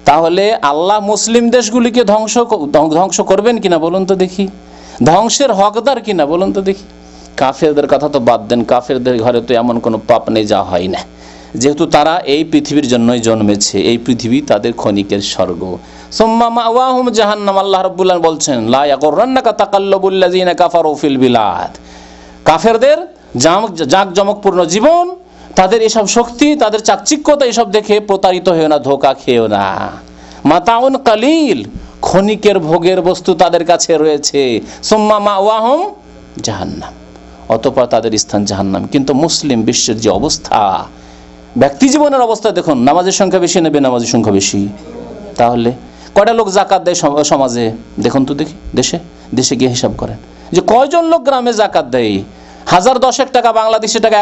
তাহলে আল্লাহ মুসলিম দেশগুলিকে ধ্বংস করবেন কিনা বলুন তো দেখি, ধ্বংসের হকদার কিনা বলুন তো দেখি। কাফেরদের কথা তো বাদ দেন, কাফেরদের ঘরে তো এমন কোনো পাপ নেই যা হয় না, যেহেতু তারা এই পৃথিবীর জন্যই জন্মেছে, এই পৃথিবী তাদের ক্ষণিকের স্বর্গ। সুম্মা মাওয়াহুম জাহান্নাম, আল্লাহ রাব্বুল আলামিন বলছেন লা ইয়াগুররান্নাকা তাকাল্লুবুল লাযিনা কাফারু ফিল বিলাদ, কাফেরদের জাঁকজমকপূর্ণ জীবন, তাদের এসব শক্তি, তাদের চাকচিক্যতা, এসব দেখে প্রতারিত হয়েও না, ধোঁকা খেয়েও না। মাতাউন কালিল, ক্ষণিকের ভোগের বস্তু তাদের কাছে রয়েছে। সুম্মা মাওয়াহুম জাহান্নাম, অতঃপর তাদের স্থান জাহান্নাম। কিন্তু মুসলিম বিশ্বের যে অবস্থা, ব্যক্তি জীবনের অবস্থায় দেখুন, নামাজের সংখ্যা বেশি না বেনামাজের সংখ্যা বেশি? তাহলে কয়টা লোক জাকাত দেয় সমাজে? দেখুন তো দেখি, দেশে গিয়ে হিসাব করেন যে কয়জন লোক গ্রামে জাকাত দেয়। 1010 টাকা বাংলাদেশি টাকা